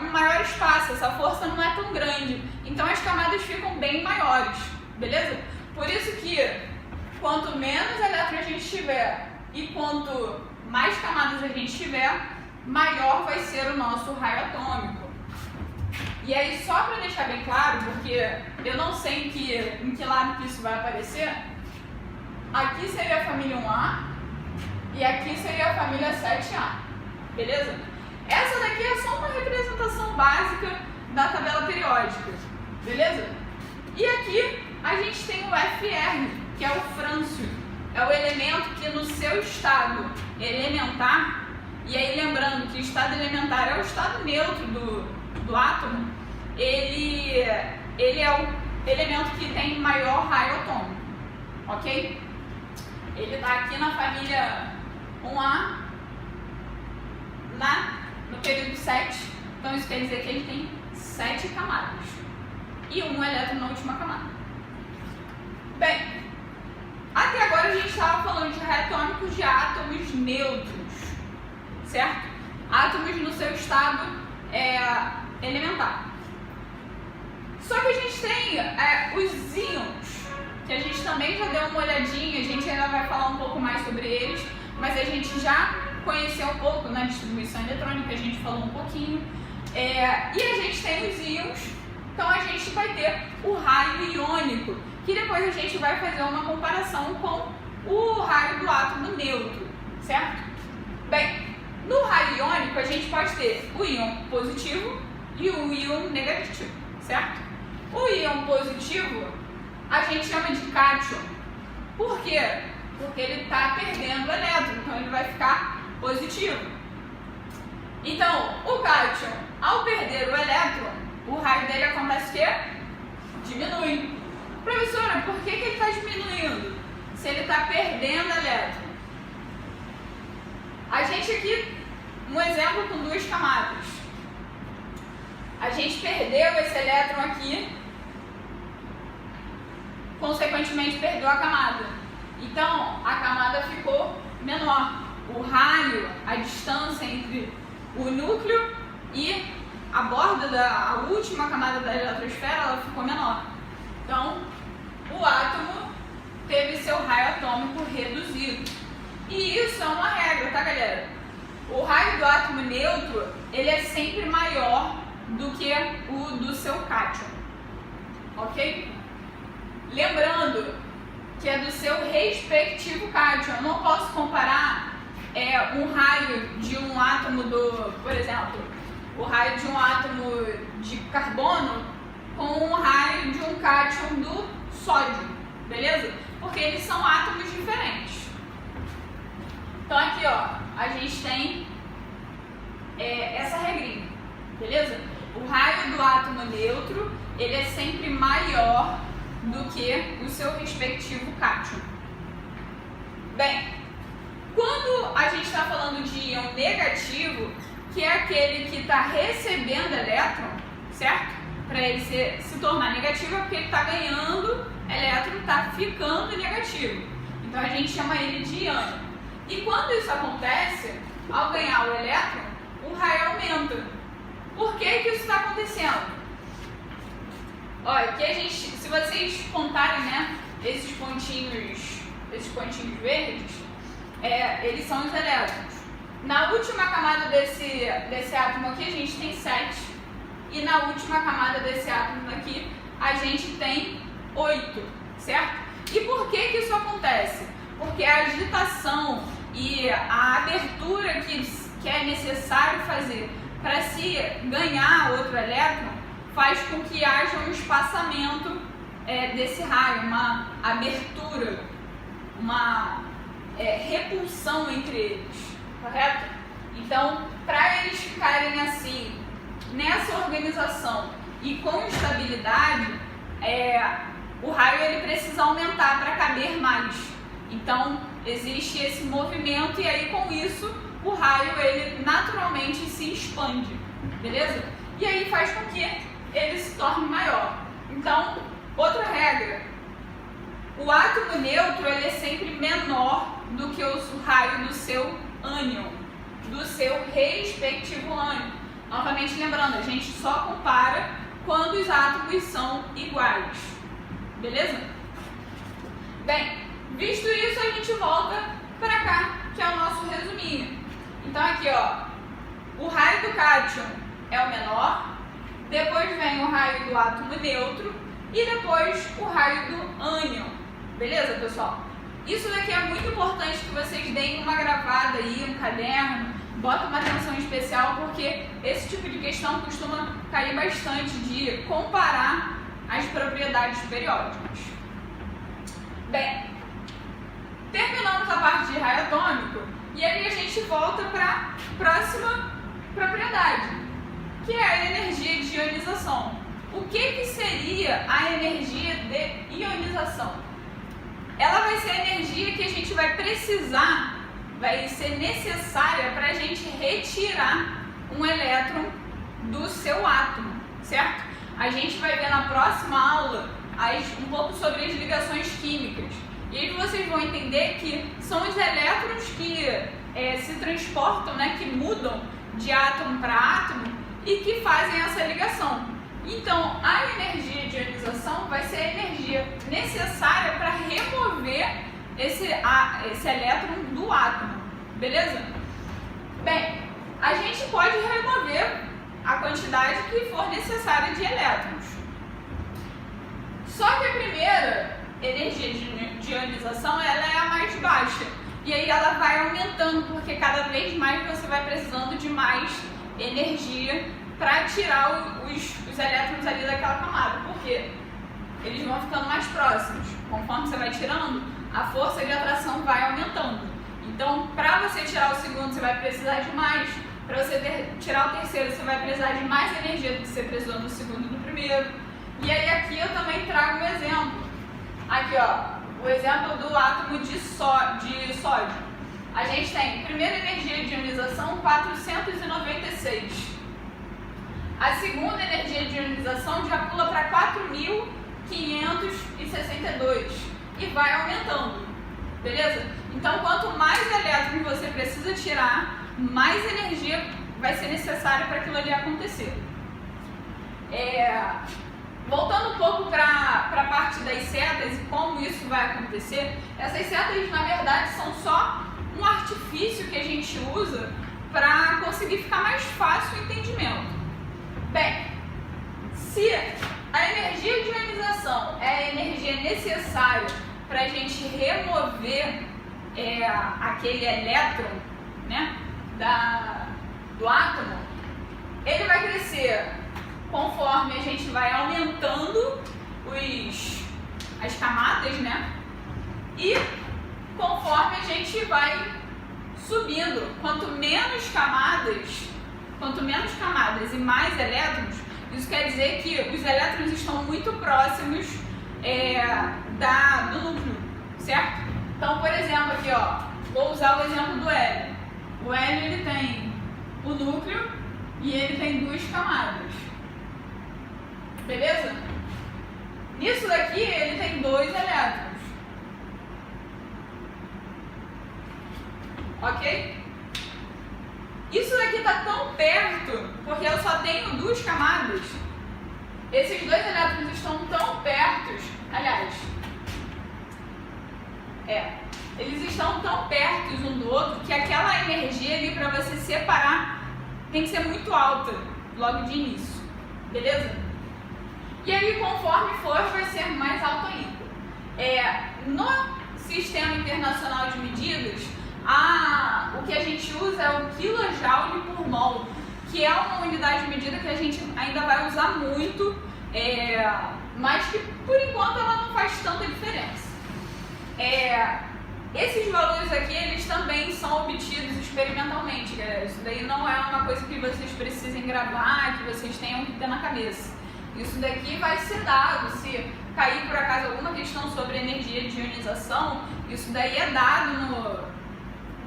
um maior espaço, essa força não é tão grande, então as camadas ficam bem maiores, beleza? Por isso que quanto menos elétrons a gente tiver e quanto mais camadas a gente tiver, maior vai ser o nosso raio atômico. E aí, só para deixar bem claro, porque eu não sei em que lado que isso vai aparecer, aqui seria a família 1A e aqui seria a família 7A, beleza? Essa daqui é só uma representação básica da tabela periódica, beleza? E aqui a gente tem o FR, que é o frâncio, é o elemento que no seu estado elementar, e aí lembrando que o estado elementar é o estado neutro do átomo, ele é o elemento que tem maior raio atômico, ok? Ele está aqui na família 1A, no período 7, então isso quer dizer que ele tem 7 camadas e um elétron na última camada. Bem, até agora a gente estava falando de raio atômico de átomos neutros, certo? Átomos no seu estado elementar. Só que a gente tem os íons, que a gente também já deu uma olhadinha, a gente ainda vai falar um pouco mais sobre eles, mas a gente já conheceu um pouco na distribuição eletrônica, a gente falou um pouquinho. E a gente tem os íons, então a gente vai ter o raio iônico, que depois a gente vai fazer uma comparação com o raio do átomo neutro, certo? Bem, no raio iônico a gente pode ter o íon positivo e o íon negativo, certo? O íon positivo a gente chama de cátion. Por quê? Porque ele está perdendo o elétron, então ele vai ficar positivo. Então, o cátion, ao perder o elétron, o raio dele acontece o quê? Diminui. Professora, por que ele está diminuindo? Se ele está perdendo elétron. A gente aqui, um exemplo com 2 camadas. A gente perdeu esse elétron aqui, consequentemente perdeu a camada. Então, a camada ficou menor. O raio, a distância entre o núcleo e a borda a última camada da eletrosfera, ela ficou menor. Então, o átomo teve seu raio atômico reduzido. E isso é uma regra, tá, galera? O raio do átomo neutro, ele é sempre maior do que o do seu cátion, ok? Lembrando que é do seu respectivo cátion. Eu não posso comparar um raio de um átomo por exemplo, o raio de um átomo de carbono com um raio de um cátion do sódio, beleza? Porque eles são átomos diferentes. Então aqui, ó, a gente tem essa regrinha, beleza? O raio do átomo neutro, ele é sempre maior do que o seu respectivo cátion. Bem, quando a gente está falando de íon negativo, que é aquele que está recebendo elétron, certo? Para ele se tornar negativo é porque ele está ganhando elétron, está ficando negativo. Então a gente chama ele de íon. E quando isso acontece, ao ganhar o elétron, o raio aumenta. Por que isso está acontecendo? Olha, aqui a gente, se vocês contarem, né, esses pontinhos verdes, eles são os elétrons. Na última camada desse átomo aqui, a gente tem 7. E na última camada desse átomo aqui, a gente tem 8, certo? E por que isso acontece? Porque a agitação e a abertura que é necessário fazer para se ganhar outro elétron faz com que haja um espaçamento desse raio, uma abertura, uma repulsão entre eles, correto? Então, para eles ficarem assim, nessa organização e com estabilidade, o raio ele precisa aumentar para caber mais. Então existe esse movimento e aí com isso o raio ele naturalmente se expande, beleza? E aí faz com que ele se torne maior. Então, outra regra, o átomo neutro ele é sempre menor do que o raio do seu ânion, do seu respectivo ânion. Novamente lembrando, a gente só compara quando os átomos são iguais, beleza? Bem, visto isso, a gente volta para cá, que é o nosso resuminho. Então aqui, ó, o raio do cátion é o menor, depois vem o raio do átomo neutro e depois o raio do ânion, beleza, pessoal? Isso daqui é muito importante que vocês deem uma gravada aí, um caderno, bota uma atenção especial, porque esse tipo de questão costuma cair bastante de comparar as propriedades periódicas. Bem, terminamos a parte de raio atômico e aí a gente volta para a próxima propriedade, que é a energia de ionização. O que seria a energia de ionização? Ela vai ser a energia que a gente vai precisar, vai ser necessária para a gente retirar um elétron do seu átomo, certo? A gente vai ver na próxima aula um pouco sobre as ligações químicas. E aí vocês vão entender que são os elétrons que se transportam, né, que mudam de átomo para átomo e que fazem essa ligação. Então, a energia de ionização vai ser a energia necessária para remover esse elétron do átomo, beleza? Bem, a gente pode remover a quantidade que for necessária de elétrons. Só que a primeira energia de ionização ela é a mais baixa. E aí ela vai aumentando, porque cada vez mais você vai precisando de mais energia para tirar os elétrons ali daquela camada. Porque eles vão ficando mais próximos. Conforme você vai tirando, a força de atração vai aumentando. Então, para você tirar o segundo, você vai precisar de mais. Para você tirar o terceiro, você vai precisar de mais energia do que você precisou no segundo e no primeiro. E aí aqui eu também trago um exemplo. Aqui, ó, o exemplo do átomo de sódio. A gente tem primeira energia de ionização 496. A segunda energia de ionização já pula para 4.562 e vai aumentando, beleza? Então, quanto mais elétrons você precisa tirar, mais energia vai ser necessária para aquilo ali acontecer. Voltando um pouco para a parte das setas e como isso vai acontecer, essas setas, na verdade, são só um artifício que a gente usa para conseguir ficar mais fácil o entendimento. Bem, se a energia de ionização é a energia necessária para a gente remover aquele elétron, né, do átomo, ele vai crescer conforme a gente vai aumentando as camadas, né? E conforme a gente vai subindo, quanto menos camadas e mais elétrons, isso quer dizer que os elétrons estão muito próximos do núcleo, certo? Então, por exemplo, aqui, ó, vou usar o exemplo do hélio. O hélio ele tem o núcleo e ele tem duas camadas. Beleza? Nisso daqui ele tem 2 elétrons. Ok? Isso daqui está tão perto, porque eu só tenho 2 camadas. Esses 2 elétrons estão tão perto, aliás, eles estão tão perto um do outro que aquela energia ali para você separar tem que ser muito alta logo de início. Beleza? E aí, conforme for, vai ser mais alto ainda. No Sistema Internacional de Medidas, o que a gente usa é o kJ por mol, que é uma unidade de medida que a gente ainda vai usar muito, mas que, por enquanto, ela não faz tanta diferença. Esses valores aqui, eles também são obtidos experimentalmente, galera. Isso daí não é uma coisa que vocês precisem gravar, que vocês tenham que ter na cabeça. Isso daqui vai ser dado, se cair por acaso alguma questão sobre energia de ionização, isso daí é dado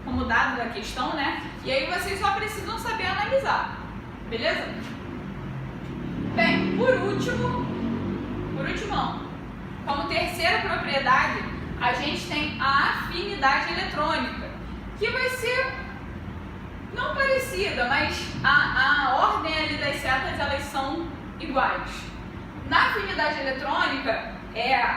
como dado da questão, né? E aí vocês só precisam saber analisar, beleza? Bem, por último não, como terceira propriedade, a gente tem a afinidade eletrônica, que vai ser não parecida, mas a ordem ali das setas elas são iguais. Na afinidade eletrônica,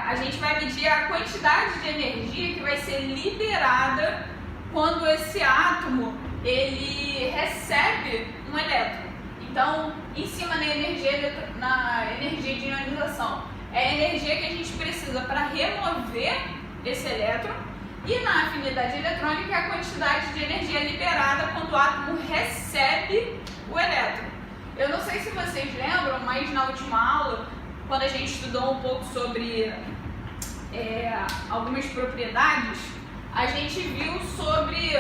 a gente vai medir a quantidade de energia que vai ser liberada quando esse átomo ele recebe um elétron. Então, em cima na energia de ionização, é a energia que a gente precisa para remover esse elétron, e na afinidade eletrônica é a quantidade de energia liberada quando o átomo recebe o elétron. Eu não sei se vocês lembram, mas na última aula, quando a gente estudou um pouco sobre algumas propriedades, a gente viu sobre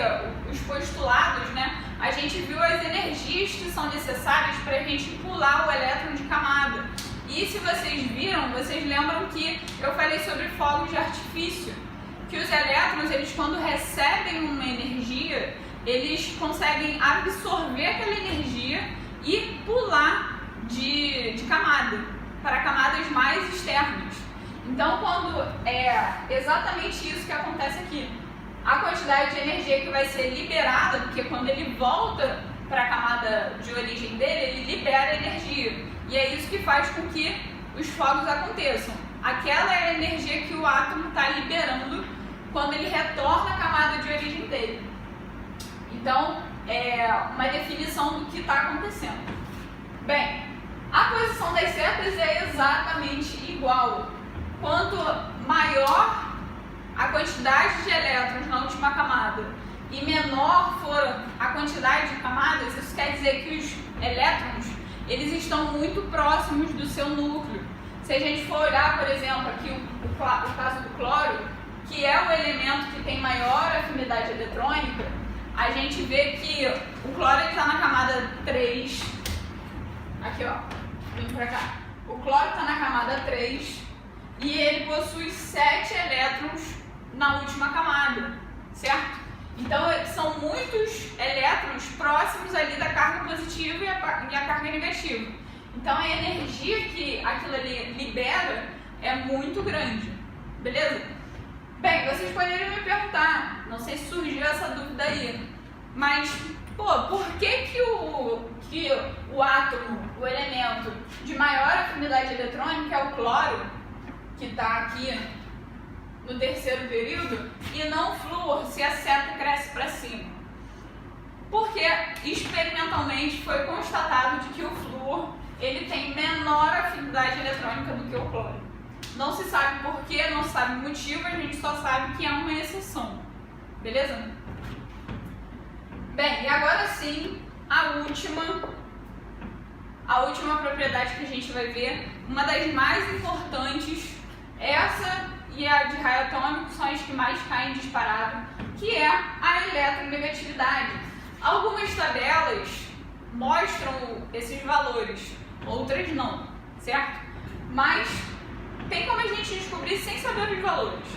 os postulados, né? A gente viu as energias que são necessárias para a gente pular o elétron de camada. E se vocês viram, vocês lembram que eu falei sobre fogos de artifício, que os elétrons, eles quando recebem uma energia, eles conseguem absorver aquela energia e pular de camada, para camadas mais externas. Então, quando é exatamente isso que acontece aqui, a quantidade de energia que vai ser liberada, porque quando ele volta para a camada de origem dele, ele libera energia. E é isso que faz com que os fogos aconteçam. Aquela é a energia que o átomo está liberando quando ele retorna à camada de origem dele. Então, é uma definição do que está acontecendo. Bem, a posição das setas é exatamente igual. Quanto maior a quantidade de elétrons na última camada e menor for a quantidade de camadas, isso quer dizer que os elétrons eles estão muito próximos do seu núcleo. Se a gente for olhar, por exemplo, aqui o caso do cloro, que é o elemento que tem maior afinidade eletrônica, a gente vê que o cloro está na camada 3, aqui ó, vindo pra cá, o cloro está na camada 3 e ele possui 7 elétrons na última camada, certo? Então são muitos elétrons próximos ali da carga positiva e a carga negativa. Então a energia que aquilo ali libera é muito grande, beleza? Bem, vocês poderiam me perguntar, não sei se surgiu essa dúvida aí, mas, por que o átomo, o elemento de maior afinidade eletrônica é o cloro, que está aqui no terceiro período, e não o flúor, se a seta cresce para cima? Porque experimentalmente foi constatado de que o flúor ele tem menor afinidade eletrônica do que o cloro. Não se sabe porquê, não se sabe o motivo, a gente só sabe que é uma exceção. Beleza? Bem, e agora sim, a última propriedade que a gente vai ver, uma das mais importantes, essa e a de raio atômico são as que mais caem disparado, que é a eletronegatividade. Algumas tabelas mostram esses valores, outras não, certo? Mas tem como a gente descobrir sem saber os valores.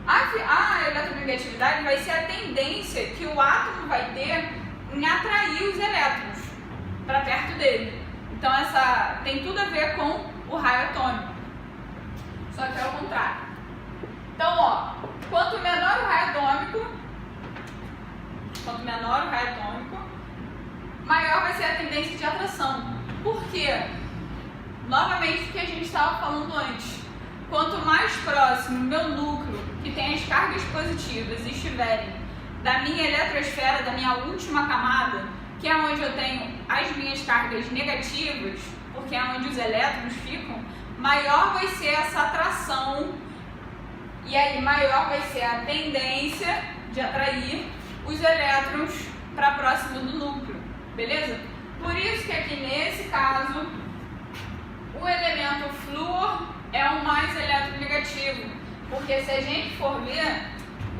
A eletronegatividade vai ser a tendência que o átomo vai ter em atrair os elétrons para perto dele. Então essa tem tudo a ver com o raio atômico, só que é ao contrário. Então, quanto menor o raio atômico, maior vai ser a tendência de atração. Por quê? Novamente o que a gente estava falando antes. Quanto mais próximo o meu núcleo, que tem as cargas positivas, estiverem da minha eletrosfera, da minha última camada, que é onde eu tenho as minhas cargas negativas, porque é onde os elétrons ficam, maior vai ser essa atração, e aí maior vai ser a tendência de atrair os elétrons para próximo do núcleo, beleza? Por isso que aqui nesse caso, o elemento flúor é o mais eletronegativo, porque se a gente for ver,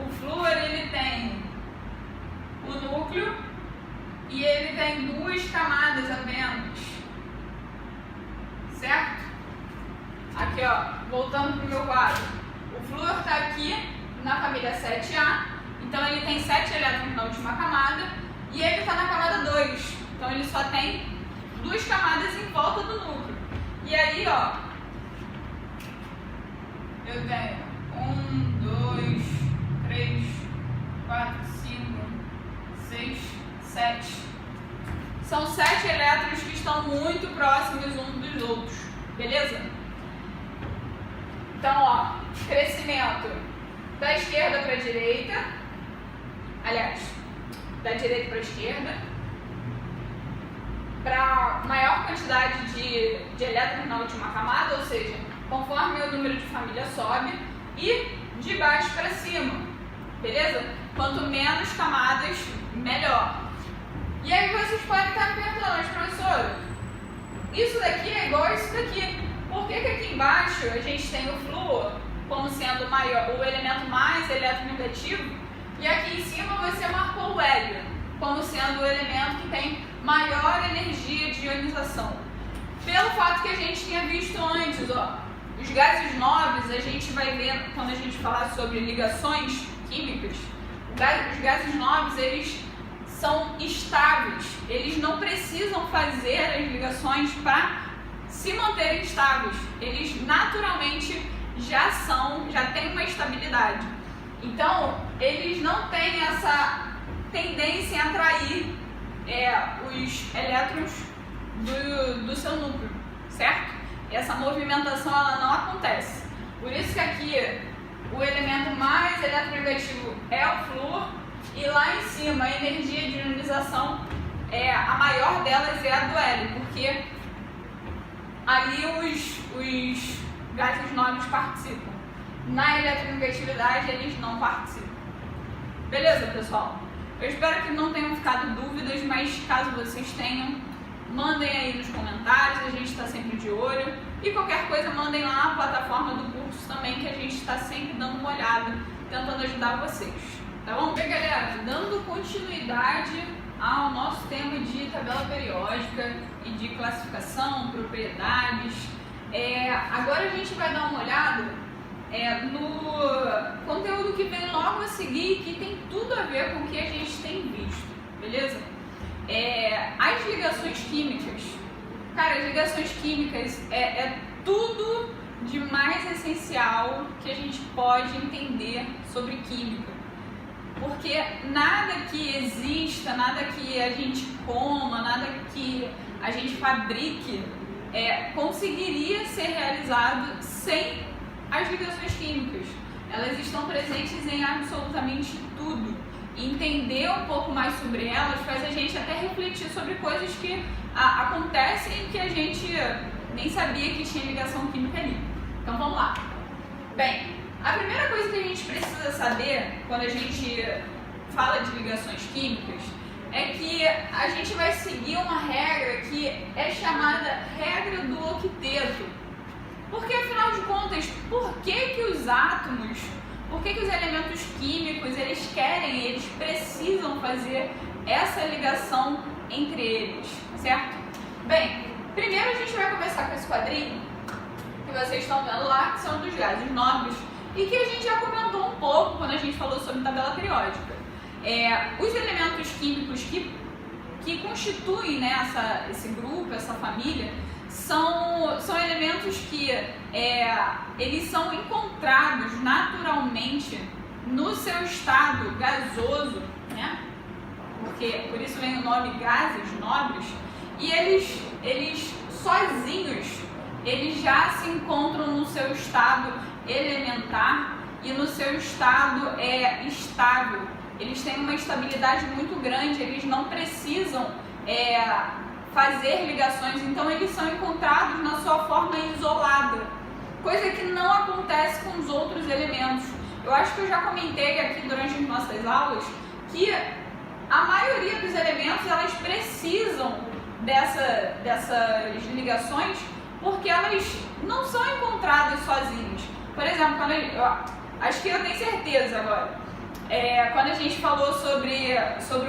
o flúor ele tem o núcleo e ele tem duas camadas apenas. Porque, ó, voltando para o meu quadro, o flúor está aqui na família 7A, então ele tem 7 elétrons na última camada, e ele está na camada 2, então ele só tem 2 camadas em volta do núcleo. E aí, ó, eu tenho 1, 2, 3, 4, 5, 6, 7. São 7 elétrons que estão muito próximos uns dos outros, beleza? Então, ó, crescimento da esquerda para a direita, aliás, da direita para a esquerda, para maior quantidade de elétrons na última camada, ou seja, conforme o número de família sobe, e de baixo para cima, beleza? Quanto menos camadas, melhor. E aí vocês podem estar me perguntando, mas professora, isso daqui é igual a isso daqui. Por que aqui embaixo a gente tem o flúor como sendo o elemento mais eletronegativo, e aqui em cima você marcou o hélio como sendo o elemento que tem maior energia de ionização? Pelo fato que a gente tinha visto antes, ó, os gases nobres, a gente vai ver quando a gente falar sobre ligações químicas, os gases nobres, eles são estáveis, eles não precisam fazer as ligações para se manterem estáveis, eles naturalmente já têm uma estabilidade. Então, eles não têm essa tendência em atrair os elétrons do seu núcleo, certo? Essa movimentação ela não acontece. Por isso que aqui o elemento mais eletronegativo é o flúor, e lá em cima a energia de ionização, a maior delas é a do hélio, porque ali os gases nobres participam. Na eletronegatividade eles não participam. Beleza, pessoal? Eu espero que não tenham ficado dúvidas, mas caso vocês tenham, mandem aí nos comentários, a gente está sempre de olho. E qualquer coisa, mandem lá na plataforma do curso também, que a gente está sempre dando uma olhada, tentando ajudar vocês. Tá bom? Bem, galera, dando continuidade ao nosso tema de tabela periódica e de classificação, propriedades, agora a gente vai dar uma olhada no conteúdo que vem logo a seguir, que tem tudo a ver com o que a gente tem visto, beleza? As ligações químicas. Cara, as ligações químicas é tudo de mais essencial que a gente pode entender sobre química. Porque nada que exista, nada que a gente coma, nada que a gente fabrique conseguiria ser realizado sem as ligações químicas. Elas estão presentes em absolutamente tudo. E entender um pouco mais sobre elas faz a gente até refletir sobre coisas que acontecem e que a gente nem sabia que tinha ligação química ali. Então vamos lá. Bem, a primeira coisa que a gente precisa saber quando a gente fala de ligações químicas é que a gente vai seguir uma regra que é chamada regra do octeto. Porque afinal de contas, por que os átomos, por que os elementos químicos, eles precisam fazer essa ligação entre eles, certo? Bem, primeiro a gente vai começar com esse quadrinho que vocês estão vendo lá, que são dos gases nobres, e que a gente já comentou um pouco quando a gente falou sobre tabela periódica. Os elementos químicos que constituem, né, esse grupo, essa família, são elementos que eles são encontrados naturalmente no seu estado gasoso, né? Porque por isso vem o nome gases nobres, e eles sozinhos eles já se encontram no seu estado elementar e no seu estado estável. Eles têm uma estabilidade muito grande, eles não precisam fazer ligações, então eles são encontrados na sua forma isolada, coisa que não acontece com os outros elementos. Eu acho que eu já comentei aqui durante as nossas aulas que a maioria dos elementos elas precisam dessas ligações porque elas não são encontradas sozinhas. Por exemplo, acho que eu tenho certeza agora, quando a gente falou sobre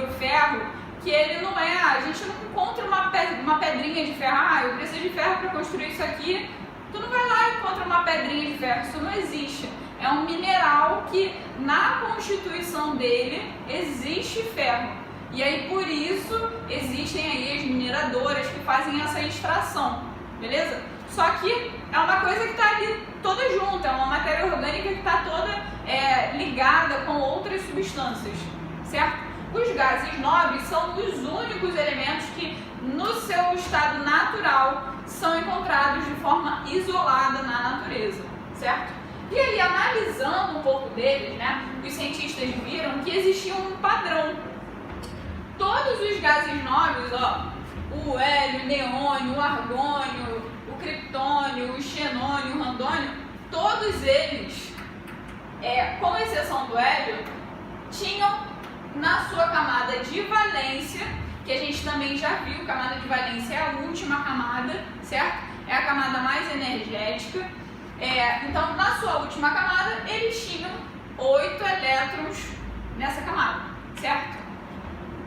o ferro, que ele não a gente não encontra uma pedrinha de ferro, eu preciso de ferro para construir isso aqui, tu não vai lá encontra uma pedrinha de ferro, isso não existe. É um mineral que na constituição dele existe ferro. E aí por isso existem aí as mineradoras que fazem essa extração, beleza? Só que é uma coisa que está ali toda junta, é uma matéria orgânica que está toda ligada com outras substâncias, certo? Os gases nobres são os únicos elementos que no seu estado natural são encontrados de forma isolada na natureza, certo? E aí, analisando um pouco deles, né, os cientistas viram que existia um padrão. Todos os gases nobres, ó, o hélio, o neônio, o argônio, o criptônio, o xenônio, o randônio, todos eles, com exceção do hélio, tinham na sua camada de valência, que a gente também já viu, camada de valência é a última camada, certo? É a camada mais energética. Então, na sua última camada, eles tinham 8 elétrons nessa camada, certo?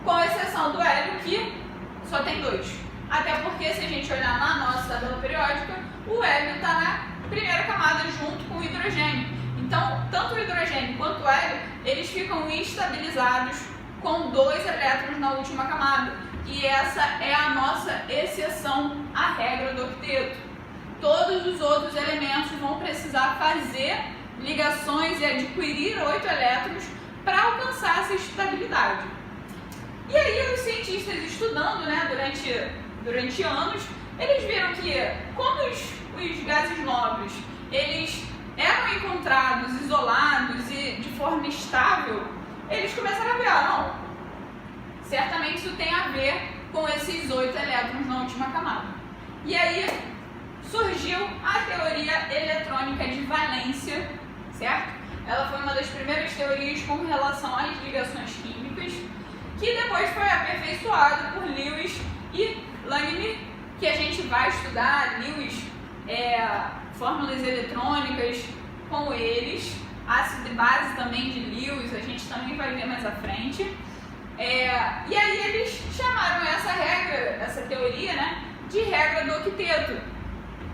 Com exceção do hélio, que só tem 2. Até porque, se a gente olhar na nossa tabela periódica, o hélio está na primeira camada junto com o hidrogênio. Então, tanto o hidrogênio quanto o hélio, eles ficam estabilizados com 2 elétrons na última camada. E essa é a nossa exceção à regra do octeto. Todos os outros elementos vão precisar fazer ligações e adquirir 8 elétrons para alcançar essa estabilidade. E aí os cientistas estudando, né, durante anos, eles viram que quando os gases nobres eles eram encontrados isolados e de forma estável, eles começaram a ver, não, certamente isso tem a ver com esses 8 elétrons na última camada. E aí surgiu a teoria eletrônica de valência, certo? Ela foi uma das primeiras teorias com relação às ligações químicas, que depois foi aperfeiçoada por Lewis e Langmuir, que a gente vai estudar. Lewis, fórmulas eletrônicas com eles, ácido e base também de Lewis, a gente também vai ver mais à frente. E aí eles chamaram essa regra, essa teoria, né, de regra do octeto.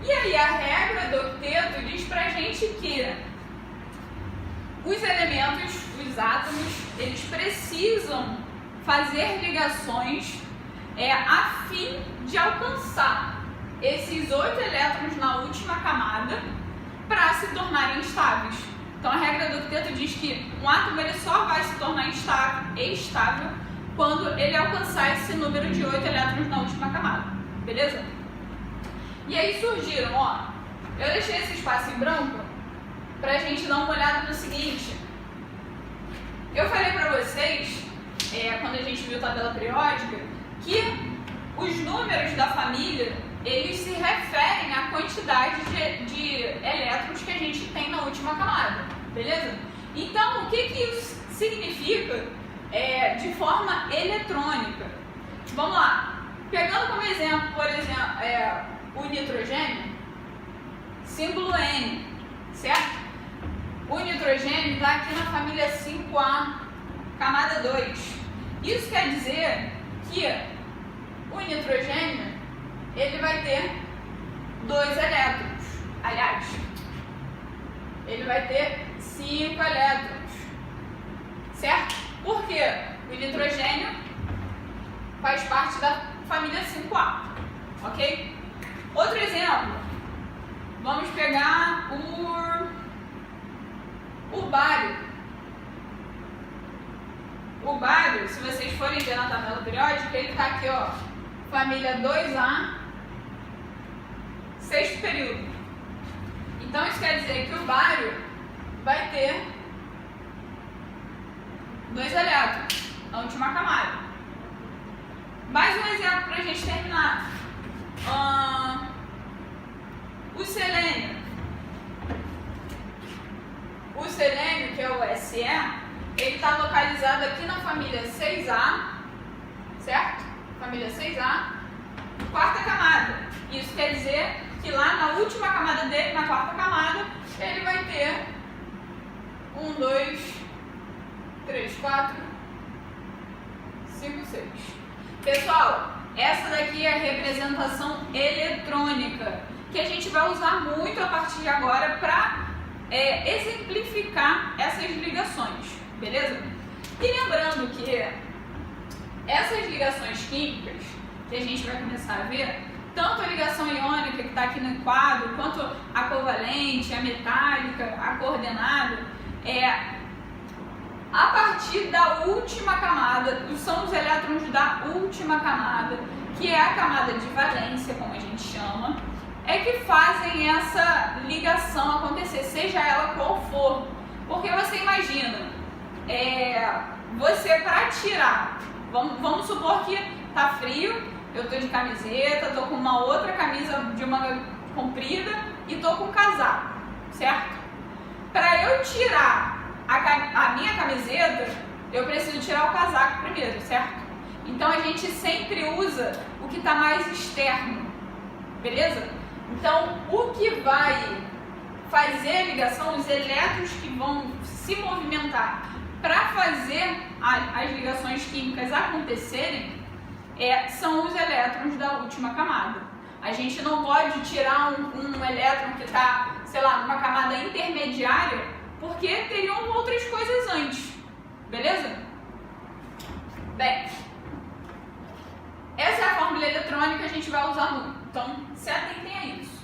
E aí a regra do octeto diz pra gente que os elementos, os átomos, eles precisam fazer ligações a fim de alcançar esses 8 elétrons na última camada para se tornarem estáveis. Então a regra do octeto diz que um átomo ele só vai se tornar estável quando ele alcançar esse número de 8 elétrons na última camada, beleza? E aí surgiram, ó, eu deixei esse espaço em branco pra gente dar uma olhada no seguinte. Eu falei pra vocês, quando a gente viu tabela periódica, que os números da família, eles se referem à quantidade de elétrons que a gente tem na última camada, beleza? Então, o que isso significa de forma eletrônica? Vamos lá. Pegando como exemplo, por exemplo, o nitrogênio, símbolo N, certo? O nitrogênio está aqui na família 5A, camada 2. Isso quer dizer que o nitrogênio ele vai ter 2 elétrons. Aliás, ele vai ter 5 elétrons, certo? Porque o nitrogênio faz parte da família 5A, ok? Outro exemplo, vamos pegar o bário. O bário, se vocês forem ver na tabela periódica, ele está aqui, ó, família 2A, sexto período. Então isso quer dizer que o bário vai ter 2 elétrons na última camada. Mais um exemplo para a gente terminar. O selênio. O selênio, que é o Se, ele está localizado aqui na família 6A, certo? Família 6A, quarta camada. Isso quer dizer que lá na última camada dele, na quarta camada, ele vai ter 1, 2, 3, 4, 5, 6. Pessoal, essa daqui é a representação eletrônica. que a gente vai usar muito a partir de agora para exemplificar essas ligações, beleza? E lembrando que essas ligações químicas que a gente vai começar a ver, tanto a ligação iônica que está aqui no quadro, quanto a covalente, a metálica, a coordenada, a partir da última camada, são os elétrons da última camada, que é a camada de valência, como a gente chama, é que fazem essa ligação acontecer, seja ela qual for. Porque você imagina, você para tirar, vamos supor que tá frio, eu tô de camiseta, tô com uma outra camisa de manga comprida e tô com casaco, certo? Para eu tirar a minha camiseta, eu preciso tirar o casaco primeiro, certo? Então a gente sempre usa o que está mais externo, beleza? Então o que vai fazer a ligação, os elétrons que vão se movimentar para fazer as ligações químicas acontecerem, são os elétrons da última camada. A gente não pode tirar um elétron que está, sei lá, numa camada intermediária, porque teriam outras coisas antes, beleza? Bem, essa é a fórmula eletrônica que a gente vai usar muito, então se atentem a isso.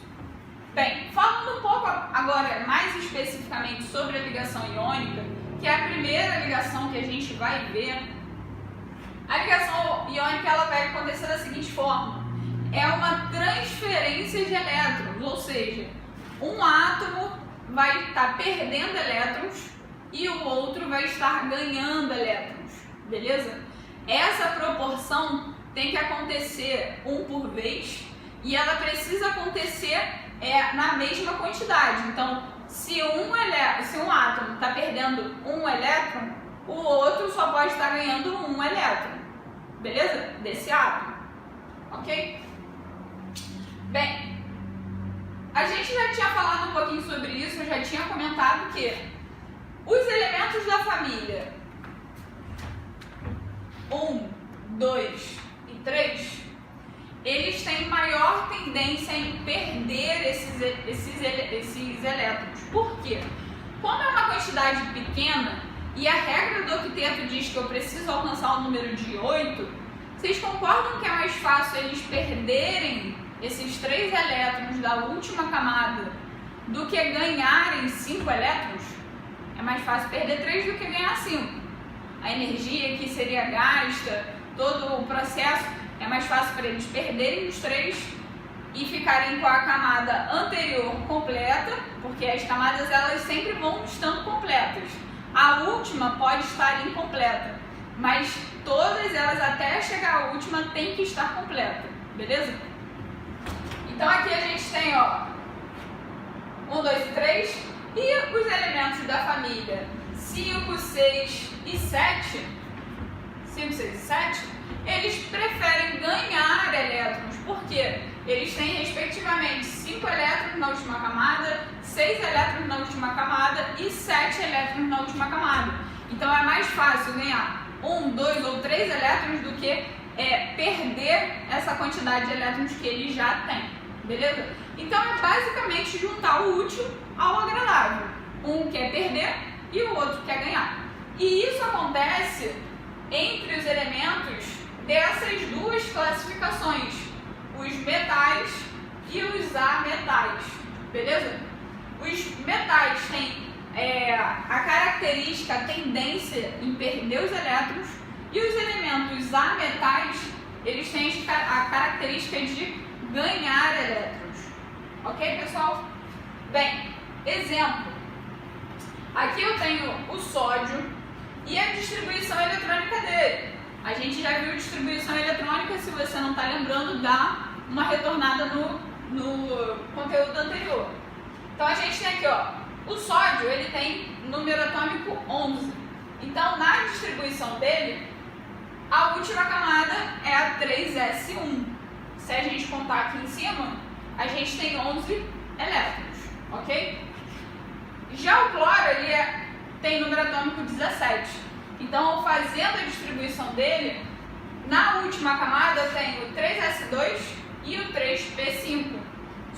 Bem, falando um pouco agora mais especificamente sobre a ligação iônica, que é a primeira ligação que a gente vai ver, a ligação iônica ela vai acontecer da seguinte forma: é uma transferência de elétrons, ou seja, um átomo vai estar perdendo elétrons e o outro vai estar ganhando elétrons, beleza? Essa proporção tem que acontecer um por vez e ela precisa acontecer na mesma quantidade. Então, se um átomo está perdendo um elétron, o outro só pode estar ganhando um elétron, beleza? Desse átomo, ok? Bem, a gente já tinha falado um pouquinho sobre isso, eu já tinha comentado que os elementos da família 1, 2 e 3, eles têm maior tendência em perder esses elétrons. Por quê? Como é uma quantidade pequena e a regra do octeto diz que eu preciso alcançar o número de 8, vocês concordam que é mais fácil eles perderem esses 3 elétrons da última camada do que ganharem 5 elétrons? É mais fácil perder 3 do que ganhar 5. A energia que seria gasta, todo o processo, é mais fácil para eles perderem os 3 e ficarem com a camada anterior completa, porque as camadas elas sempre vão estando completas. A última pode estar incompleta, mas todas elas até chegar à última tem que estar completa, beleza? Então aqui a gente tem 1, 2 e 3 e os elementos da família 5, 6 e 7, 5, 6 e 7, eles preferem ganhar elétrons, porque eles têm respectivamente 5 elétrons na última camada, 6 elétrons na última camada e 7 elétrons na última camada. Então é mais fácil ganhar 1, 2 ou 3 elétrons do que perder essa quantidade de elétrons que eles já têm, beleza? Então é basicamente juntar o útil ao agradável. Um quer perder e o outro quer ganhar. E isso acontece entre os elementos dessas duas classificações, os metais e os ametais, beleza? Os metais têm a característica, a tendência em perder os elétrons, e os elementos ametais, eles têm a característica de ganhar elétrons. Ok, pessoal? Bem, exemplo. Aqui eu tenho o sódio e a distribuição eletrônica dele. A gente já viu distribuição eletrônica, se você não está lembrando, dá uma retornada no conteúdo anterior. Então a gente tem aqui, o sódio, ele tem número atômico 11. Então na distribuição dele, a última camada é a 3s1. Se a gente contar aqui em cima, a gente tem 11 elétrons, ok? Já o cloro, ele tem número atômico 17. Então, fazendo a distribuição dele, na última camada eu tenho o 3s2 e o 3p5.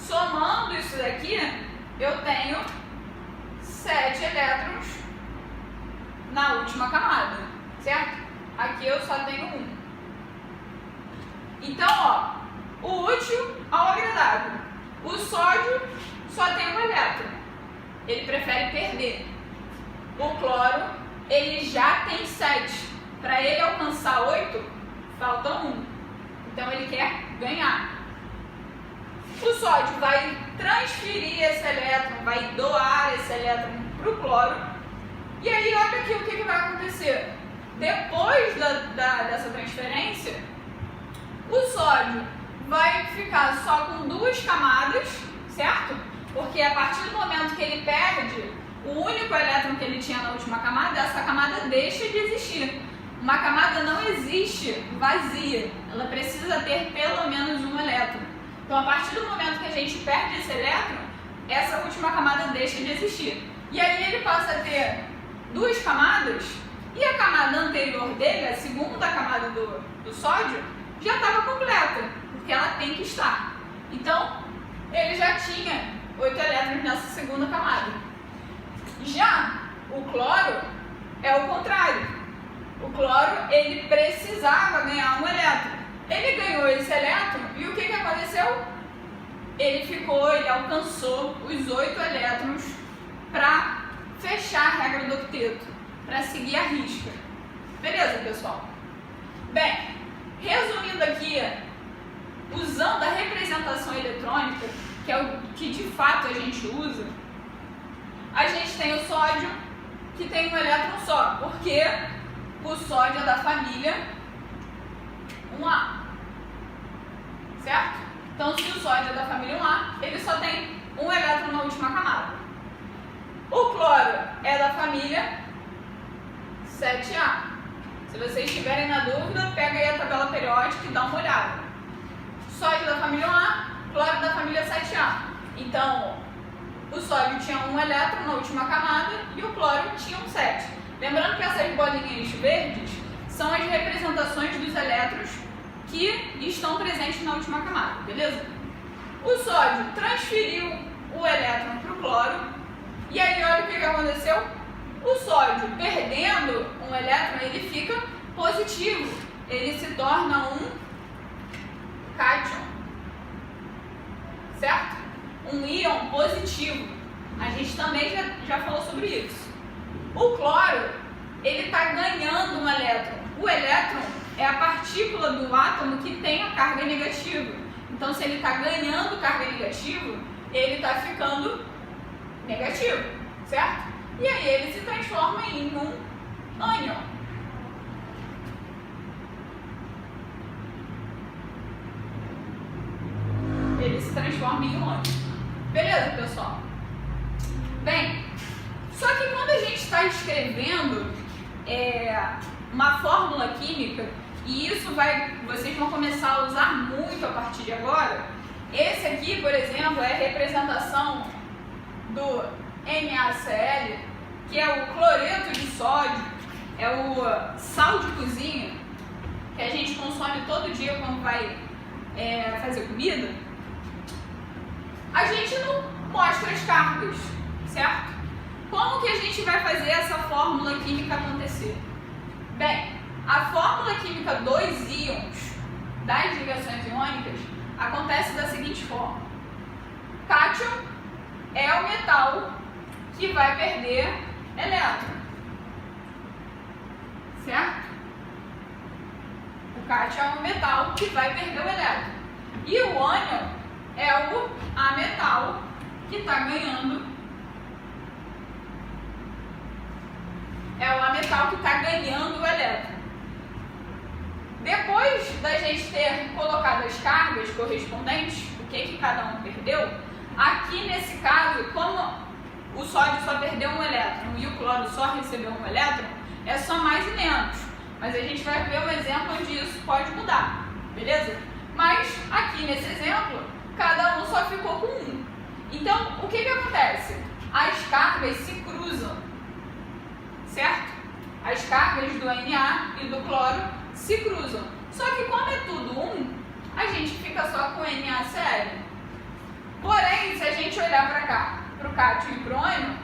somando isso daqui, eu tenho 7 elétrons na última camada, certo? Aqui eu só tenho 1. Então, ó, o útil ao agradável. O sódio só tem um elétron, ele prefere perder. O cloro, ele já tem 7. Para ele alcançar 8, falta 1. Então ele quer ganhar. O sódio vai transferir esse elétron, vai doar esse elétron para o cloro. E aí, olha aqui o que vai acontecer. Depois dessa transferência, o sódio vai ficar só com 2 camadas, certo? Porque a partir do momento que ele perde o único elétron que ele tinha na última camada, essa camada deixa de existir. Uma camada não existe vazia, ela precisa ter pelo menos um elétron. Então, a partir do momento que a gente perde esse elétron, essa última camada deixa de existir. E aí ele passa a ter 2 camadas, e a camada anterior dele, a segunda camada do sódio, já estava completa, porque ela tem que estar. Então, ele já tinha 8 elétrons nessa segunda camada. Já o cloro é o contrário. O cloro, ele precisava ganhar um elétron. Ele ganhou esse elétron e o que aconteceu? Ele alcançou os 8 elétrons para fechar a regra do octeto, para seguir a risca. Beleza, pessoal? Bem, resumindo aqui, usando a representação eletrônica, que é o que de fato a gente usa, a gente tem o sódio que tem um elétron só, porque o sódio é da família 1A, certo? Então, se o sódio é da família 1A, ele só tem um elétron na última camada. O cloro é da família 7A. Se vocês estiverem na dúvida, pega aí a tabela periódica e dá uma olhada. Sódio da família 1A, cloro da família 7A. Então, o sódio tinha um elétron na última camada e o cloro tinha um 7. Lembrando que essas bolinhas verdes são as representações dos elétrons que estão presentes na última camada, beleza? O sódio transferiu o elétron para o cloro e aí olha o que aconteceu. O sódio, perdendo um elétron, ele fica positivo, ele se torna um cátion, certo? Um íon positivo. A gente também já falou sobre isso. O cloro, ele está ganhando um elétron. O elétron é a partícula do átomo que tem a carga negativa. Então, se ele está ganhando carga negativa, ele está ficando negativo, certo? E aí ele se transforma em um ânion. Ele se transforma em um ânion. Beleza, pessoal? Bem, só que quando a gente está escrevendo uma fórmula química, e isso vocês vão começar a usar muito a partir de agora, esse aqui, por exemplo, é a representação do NaCl, que é o cloreto de sódio, é o sal de cozinha, que a gente consome todo dia quando vai fazer comida. A gente não mostra as cargas, certo? Como que a gente vai fazer essa fórmula química acontecer? Bem, a fórmula química dos íons das ligações iônicas acontece da seguinte forma. Cátion é o metal que vai perder elétron, certo? O cátion é o metal que vai perder o elétron. E o ânion é o ametal que está ganhando. É o ametal que está ganhando o elétron. Depois da gente ter colocado as cargas correspondentes, o que cada um perdeu, aqui nesse caso, como o sódio só perdeu um elétron e o cloro só recebeu um elétron, é só mais e menos. Mas a gente vai ver um exemplo onde isso pode mudar, beleza? Mas aqui nesse exemplo, cada um só ficou com um. Então, o que acontece? As cargas se cruzam, certo? As cargas do Na e do cloro se cruzam. Só que como é tudo um, a gente fica só com NaCl. Porém, se a gente olhar para cá, para o cátio e para o ânion,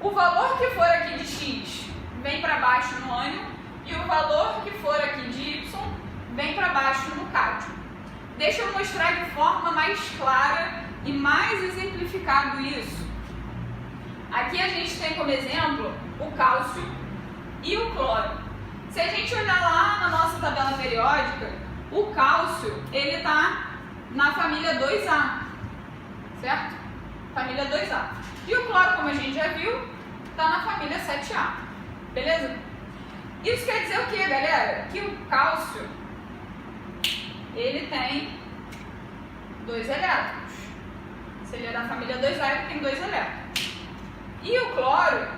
o valor que for aqui de X vem para baixo no ânion e o valor que for aqui de Y vem para baixo no cátio. Deixa eu mostrar de forma mais clara e mais exemplificado isso. Aqui a gente tem como exemplo o cálcio e o cloro. Se a gente olhar lá na nossa tabela periódica, o cálcio ele está na família 2A, certo? Família 2A. E o cloro, como a gente já viu, está na família 7A, beleza? Isso quer dizer o que, galera? Que o cálcio ele tem 2 elétrons. Se ele é da família 2A, ele tem 2 elétrons. E o cloro,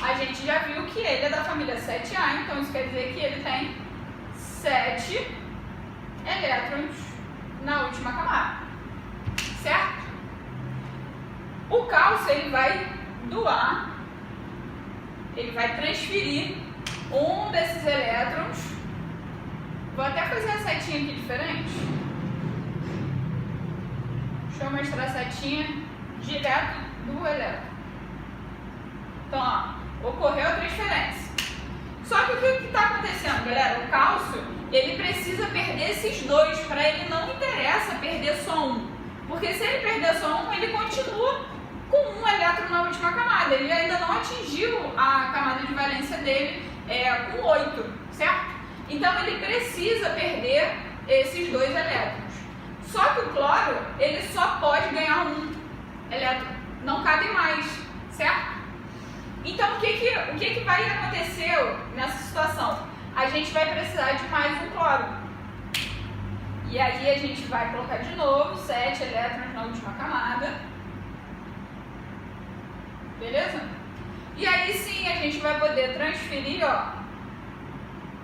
a gente já viu que ele é da família 7A, então isso quer dizer que ele tem 7 elétrons na última camada, certo? O cálcio ele vai doar, ele vai transferir um desses elétrons. Vou até fazer a setinha aqui diferente. Deixa eu mostrar a setinha direto do elétron. Então, ó, ocorreu a transferência. Só que o que está acontecendo, galera? O cálcio, ele precisa perder esses dois. Para ele não interessa perder só um. Porque se ele perder só um, ele continua com um elétron na última camada. Ele ainda não atingiu a camada de valência dele com 8, certo? Então ele precisa perder esses 2 elétrons. Só que o cloro, ele só pode ganhar um elétron, não cabe mais, certo? Então o que vai acontecer nessa situação? A gente vai precisar de mais um cloro. E aí a gente vai colocar de novo 7 elétrons na última camada. Beleza? E aí sim a gente vai poder transferir, ó,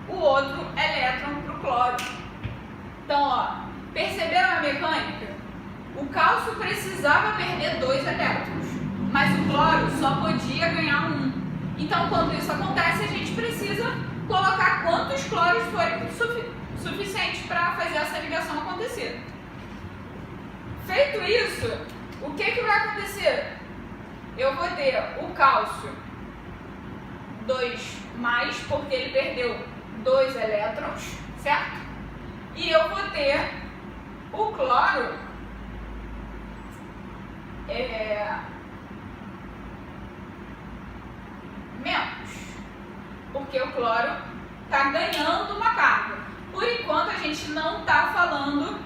o outro elétron para o cloro. Então, ó, perceberam a mecânica? O cálcio precisava perder 2 elétrons, mas o cloro só podia ganhar um. Então, quando isso acontece, a gente precisa colocar quantos cloros forem suficientes para fazer essa ligação acontecer. Feito isso, o que vai acontecer? Eu vou ter o cálcio 2+, porque ele perdeu 2 elétrons, certo? E eu vou ter o cloro menos, porque o cloro está ganhando uma carga. Por enquanto a gente não está falando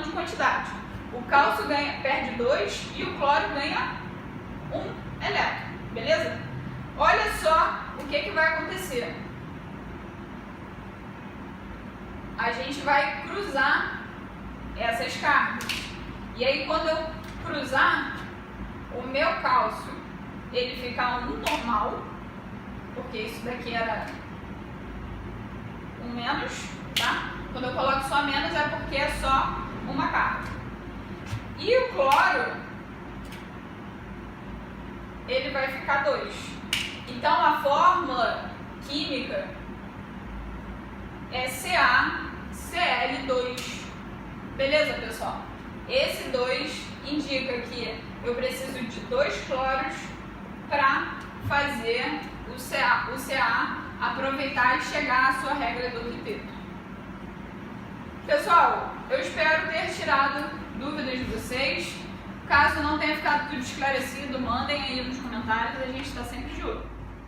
de quantidade. O cálcio perde 2 e o cloro ganha 1 elétron, beleza? Olha só o que vai acontecer. A gente vai cruzar essas cargas. E aí quando eu cruzar, o meu cálcio, ele fica um normal, porque isso daqui era um menos, tá? Quando eu coloco só menos é porque é só uma carga. E o cloro, ele vai ficar 2. Então a fórmula química é CaCl2. Beleza, pessoal? Esse 2 indica que eu preciso de 2 cloros para fazer o Ca aproveitar e chegar à sua regra do octeto. Pessoal, eu espero ter tirado dúvidas de vocês. Caso não tenha ficado tudo esclarecido, mandem aí nos comentários, a gente está sempre de olho.